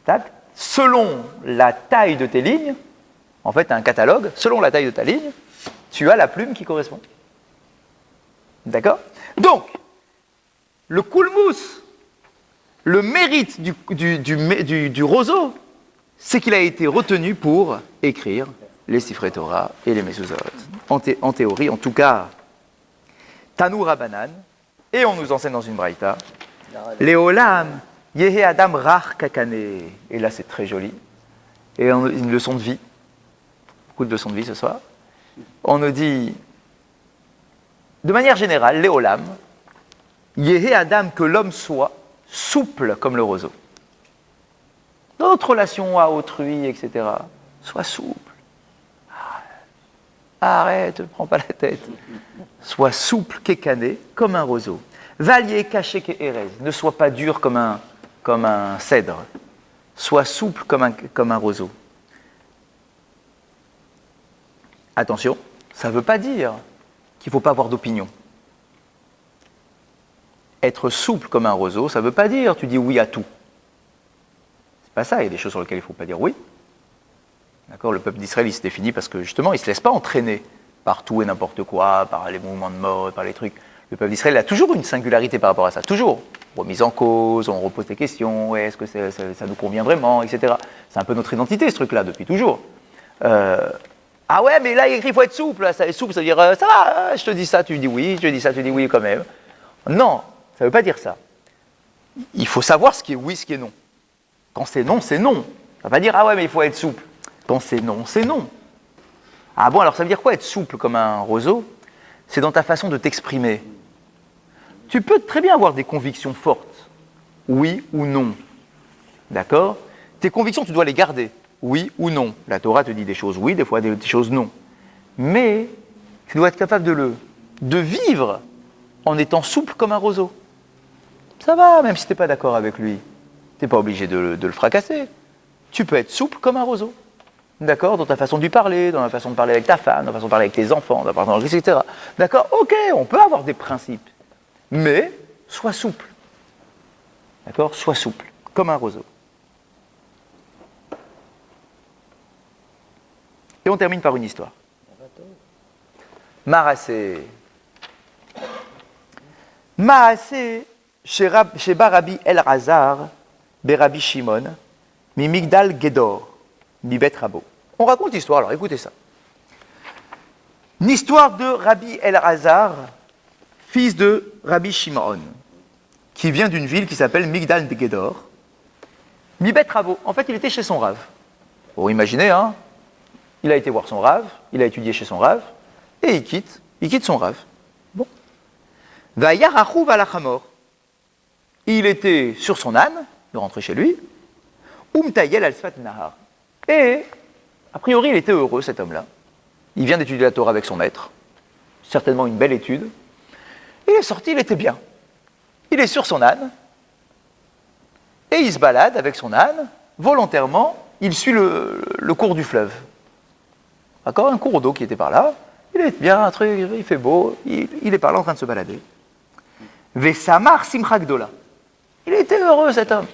S1: Tac. Selon la taille de tes lignes, en fait, tu as un catalogue, selon la taille de ta ligne, tu as la plume qui correspond. D'accord? Donc, le koulmous, le mérite du roseau, c'est qu'il a été retenu pour écrire les Sifrei Torah et les mezuzot. En théorie, en tout cas, Tanu Rabbanan, et on nous enseigne dans une braïta, Léolam, Yehe Adam Rach Kakane. Et là, c'est très joli. Et une leçon de vie. Beaucoup de leçons de vie ce soir. On nous dit, de manière générale, Léolam, Yehe Adam, que l'homme soit souple comme le roseau. Dans notre relation à autrui, etc., sois souple. Arrête, ne prends pas la tête. Sois souple qu'écané, comme un roseau. Valier, caché qu'érez. Ne sois pas dur comme un cèdre. Sois souple comme un roseau. Attention, ça ne veut pas dire qu'il ne faut pas avoir d'opinion. Être souple comme un roseau, ça ne veut pas dire tu dis oui à tout. C'est pas ça, il y a des choses sur lesquelles il ne faut pas dire oui. D'accord, le peuple d'Israël, il se définit parce que justement, il ne se laisse pas entraîner par tout et n'importe quoi, par les mouvements de mode, par les trucs. Le peuple d'Israël a toujours une singularité par rapport à ça, toujours. Remise en cause, on repose des questions, est-ce que ça nous convient vraiment, etc. C'est un peu notre identité, ce truc-là, depuis toujours. Ah ouais, mais là, il écrit, il faut être souple. Ça, être souple, ça veut dire, ça va, je te dis ça, tu dis oui, je te dis ça, tu dis oui quand même. Non, ça ne veut pas dire ça. Il faut savoir ce qui est oui, ce qui est non. Quand c'est non, c'est non. Ça ne veut pas dire, ah ouais, mais il faut être souple. Quand c'est non, c'est non. Ah bon, alors ça veut dire quoi être souple comme un roseau? C'est dans ta façon de t'exprimer. Tu peux très bien avoir des convictions fortes, oui ou non. D'accord? Tes convictions, tu dois les garder, oui ou non. La Torah te dit des choses oui, des fois des choses non. Mais tu dois être capable de vivre en étant souple comme un roseau. Ça va, même si tu n'es pas d'accord avec lui. Tu n'es pas obligé de le fracasser. Tu peux être souple comme un roseau. D'accord? Dans ta façon de lui parler, dans la façon de parler avec ta femme, dans la façon de parler avec tes enfants, etc. D'accord? Ok, on peut avoir des principes. Mais, sois souple. D'accord? Sois souple, comme un roseau. Et on termine par une histoire. Marassé. Marassé, chez Rabbi El-Razar, Rabbi Shimon, mi Migdal Gedor, mi Bet Rabo. On raconte l'histoire, alors écoutez ça. Une histoire de Rabbi El-Razar, fils de Rabbi Shimon, qui vient d'une ville qui s'appelle Migdal Gedor, mi Bet Rabo. En fait, il était chez son rave. Vous imaginez, hein? Il a été voir son rave, il a étudié chez son rave, et il quitte son rave. Bon. Vayarachou valachamor. Il était sur son âne, il rentrait chez lui, Umtayel al Sfat Nahar. Et, a priori, il était heureux, cet homme-là. Il vient d'étudier la Torah avec son maître, certainement une belle étude. Il est sorti, il était bien. Il est sur son âne, et il se balade avec son âne, volontairement, il suit le cours du fleuve. D'accord? Un cours d'eau qui était par là, il est bien, un truc, il fait beau, il est par là en train de se balader. Vesamar simcha gdola. Il était heureux, cet homme.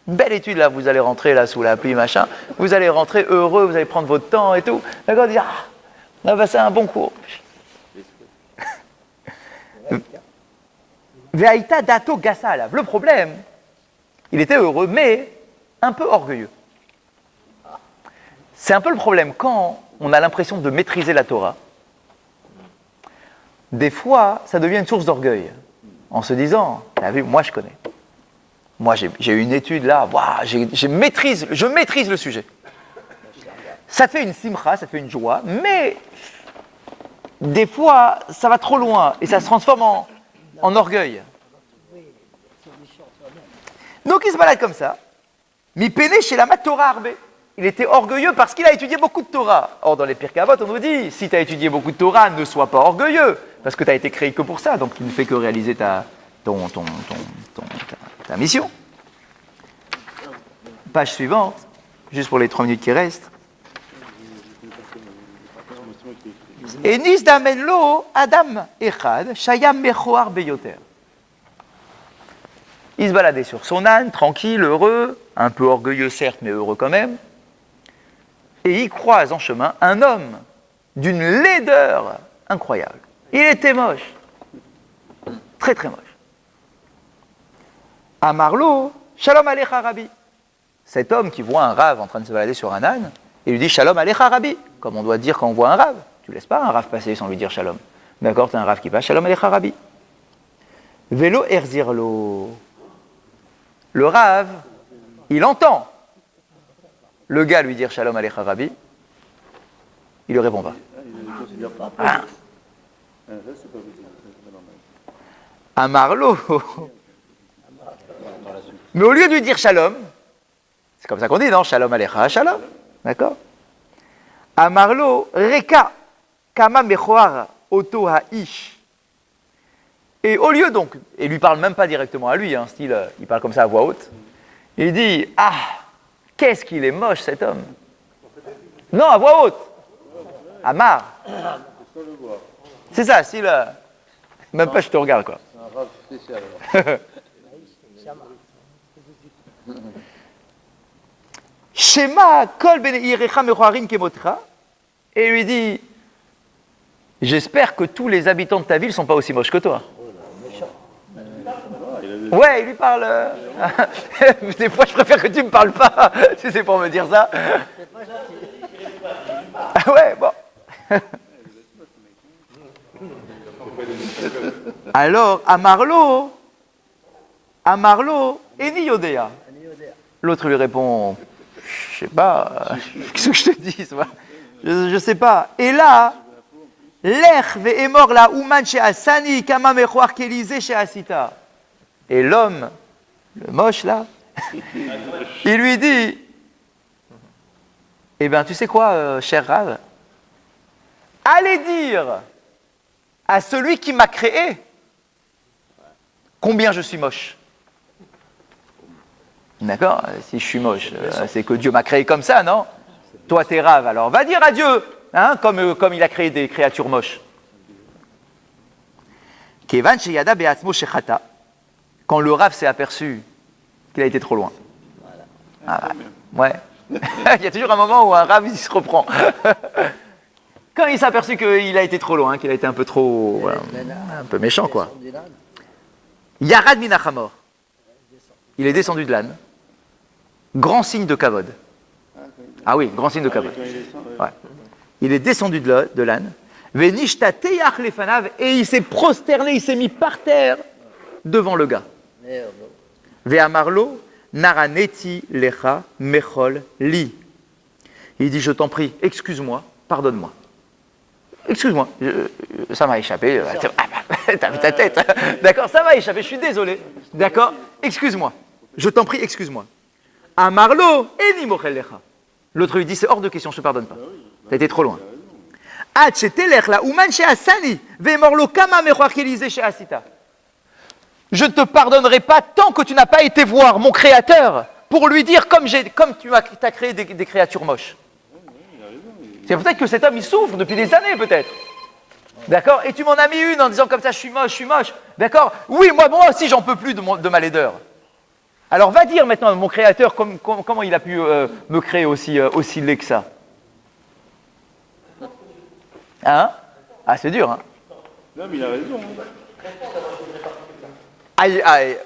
S1: Une belle étude, là, vous allez rentrer là sous la pluie, machin, vous allez rentrer heureux, vous allez prendre votre temps et tout. D'accord? Dire, ah, on a passé un bon cours. Veaïta dato gassa alav. Le problème, il était heureux, mais un peu orgueilleux. C'est un peu le problème quand on a l'impression de maîtriser la Torah. Des fois, ça devient une source d'orgueil, en se disant, t'as vu, moi je connais. Moi j'ai eu une étude là, wow, je maîtrise le sujet. Ça te fait une simcha, ça te fait une joie, mais des fois, ça va trop loin et ça se transforme en orgueil. Donc il se balade comme ça. Mi péné chez la Torah arbe. Il était orgueilleux parce qu'il a étudié beaucoup de Torah. Or, dans les Pirkei Avot, on nous dit, si tu as étudié beaucoup de Torah, ne sois pas orgueilleux, parce que tu as été créé que pour ça, donc tu ne fais que réaliser ta mission. Page suivante, juste pour les 3 minutes qui restent. Et Nisdamenlo Adam Echad, Shayam Mechoar Beyoter. Il se baladait sur son âne, tranquille, heureux, un peu orgueilleux certes, mais heureux quand même. Et il croise en chemin un homme d'une laideur incroyable. Il était moche. Très très moche. Amarlo, Shalom Alecha Rabbi. Cet homme qui voit un rave en train de se balader sur un âne, il lui dit Shalom Alecha Rabbi, comme on doit dire quand on voit un rave. Tu laisses pas un rave passer sans lui dire Shalom. D'accord, tu as un rave qui passe, Shalom Alecha Rabbi. Velo Erzirlo. Le rave, il entend le gars lui dire Shalom Alecha Rabbi, il ne répond pas. Ah. Amarlo. Mais au lieu de lui dire Shalom, c'est comme ça qu'on dit, non? Shalom Alecha, Shalom. D'accord? Amarlo, Reka, Kama Mechoar, Oto Ha'ish. Et au lieu donc, et il lui parle même pas directement à lui, hein, style, il parle comme ça à voix haute, il dit, ah, qu'est-ce qu'il est moche cet homme. Non, à voix haute. Amar.
S2: Sans le voir.
S1: C'est ça, si le... Même pas je te regarde, quoi.
S2: C'est un rave spécial. Alors.
S1: Shema kol ben irecha mechoarin kemotra. Et il lui dit, j'espère que tous les habitants de ta ville ne sont pas aussi moches que toi. Ouais, il lui parle. Des fois, je préfère que tu me parles pas, si c'est pour me dire ça. Ah ouais, bon. Alors, Amarlo, Eni Yodea. L'autre lui répond, je sais pas, qu'est-ce que je te dis, moi je sais pas. Et là, l'ech ve'emor la uman she'asani kama mechoar kelisé she'asita. Et l'homme, le moche là, il lui dit, eh bien, tu sais quoi, cher Rav, allez dire à celui qui m'a créé combien je suis moche. D'accord? Si je suis moche, c'est que Dieu m'a créé comme ça, non? Toi, t'es Rav, alors va dire à Dieu, hein, comme il a créé des créatures moches. Kevan sheyada be'atzmo shechata. Quand le Rav s'est aperçu qu'il a été trop loin. Ah, ouais. Il y a toujours un moment où un Rav il se reprend. Quand il s'est aperçu qu'il a été trop loin, qu'il a été un peu trop... un peu méchant, quoi. Yarad minachamor. Il est descendu de l'âne. Grand signe de kavod. Ah oui, grand signe de kavod. Ouais. Il est descendu de l'âne. Venishta teyach lefanav. Et il s'est prosterné, il s'est mis par terre devant le gars. Ve'amarlo naraneti lecha mechol li. Il dit, je t'en prie, excuse-moi, pardonne-moi. Excuse-moi, ça m'a échappé. T'as vu ta tête. D'accord, ça m'a échappé, je suis désolé. D'accord, excuse-moi. Je t'en prie, excuse-moi. Amarlo eni mochel lecha. L'autre lui dit, c'est hors de question, je te pardonne pas. T'as été trop loin. Ad shetelech la uman she'asani ve'emorlo kama mechoar kelisé she'asita. Je ne te pardonnerai pas tant que tu n'as pas été voir mon créateur pour lui dire comme tu as créé des créatures moches. C'est peut-être que cet homme il souffre depuis des années peut-être. D'accord? Et tu m'en as mis une en disant comme ça je suis moche. D'accord? Oui, moi aussi j'en peux plus de ma laideur. Alors va dire maintenant mon créateur comment il a pu me créer aussi laid que ça. Hein? Ah c'est dur hein.
S2: Non mais il a raison.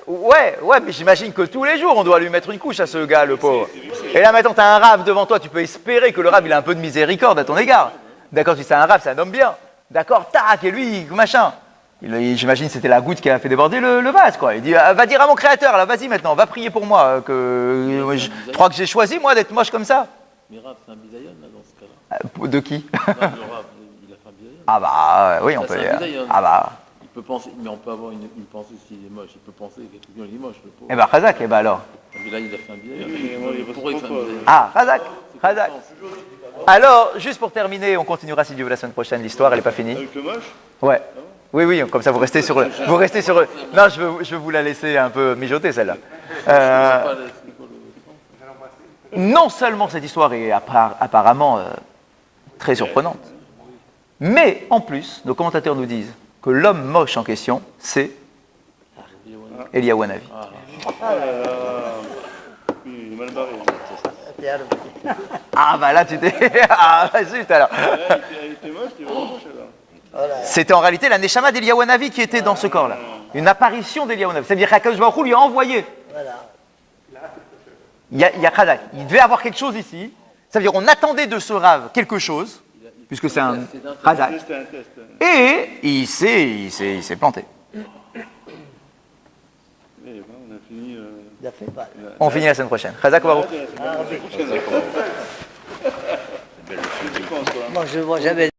S1: Ouais, mais j'imagine que tous les jours, on doit lui mettre une couche à ce gars, le pauvre. Et là, maintenant, tu as un Rav devant toi, tu peux espérer que le Rav, il a un peu de miséricorde à ton égard. D'accord, si c'est un Rav, c'est un homme bien. D'accord, tac, et lui, machin. J'imagine que c'était la goutte qui a fait déborder le vase, quoi. Il dit, va dire à mon créateur, là, vas-y maintenant, va prier pour moi, je crois que j'ai choisi, moi, d'être moche comme ça.
S5: Mais Rav, c'est un bisayon, là, dans ce cas-là.
S1: De qui?
S5: Le Rav, il a fait un bisayon.
S1: Ah bah, oui, on peut...
S5: C'est un bisayon.
S1: Ah bah...
S5: Il peut penser, mais on peut avoir une pensée s'il est moche. Il peut penser que quelqu'un il est moche, le pauvre.
S1: Eh ben, Khazak, eh ben alors.
S5: Mais là, il a fait un bisayon.
S2: il
S5: Pourquoi il fait un bisayon?
S1: Ah, Khazak. Alors, juste pour terminer, on continuera si Dieu veut la semaine prochaine. L'histoire, elle n'est pas finie.
S2: Avec le moche?
S1: Ouais. Oui, comme ça vous restez sur eux. Non, je veux vous la laisser un peu mijoter celle-là. Non seulement cette histoire est apparemment très surprenante, mais en plus, nos commentateurs nous disent que l'homme moche en question, c'est Eliyahu Hanavi.
S2: Ah là là. Il est mal barré.
S1: Ah bah là tu t'es... Ah bah zut alors.
S2: Il était moche, il était vraiment moche alors.
S1: C'était en réalité la Neshama d'Eliyahu Hanavi qui était dans ce corps-là. Une apparition d'Eliyahu Hanavi. C'est-à-dire qu'Akadosh Baruch Hu lui a envoyé. Il y a Khazak. Il devait avoir quelque chose ici. Ça veut dire qu'on attendait de ce Rav quelque chose, puisque c'est un Khazak.
S2: C'était un test.
S1: Et il s'est planté.
S2: Eh ben, on a fini.
S3: Il a fait mal.
S1: On finit la semaine prochaine. Khazak Baruch.
S3: Moi, je ne vois jamais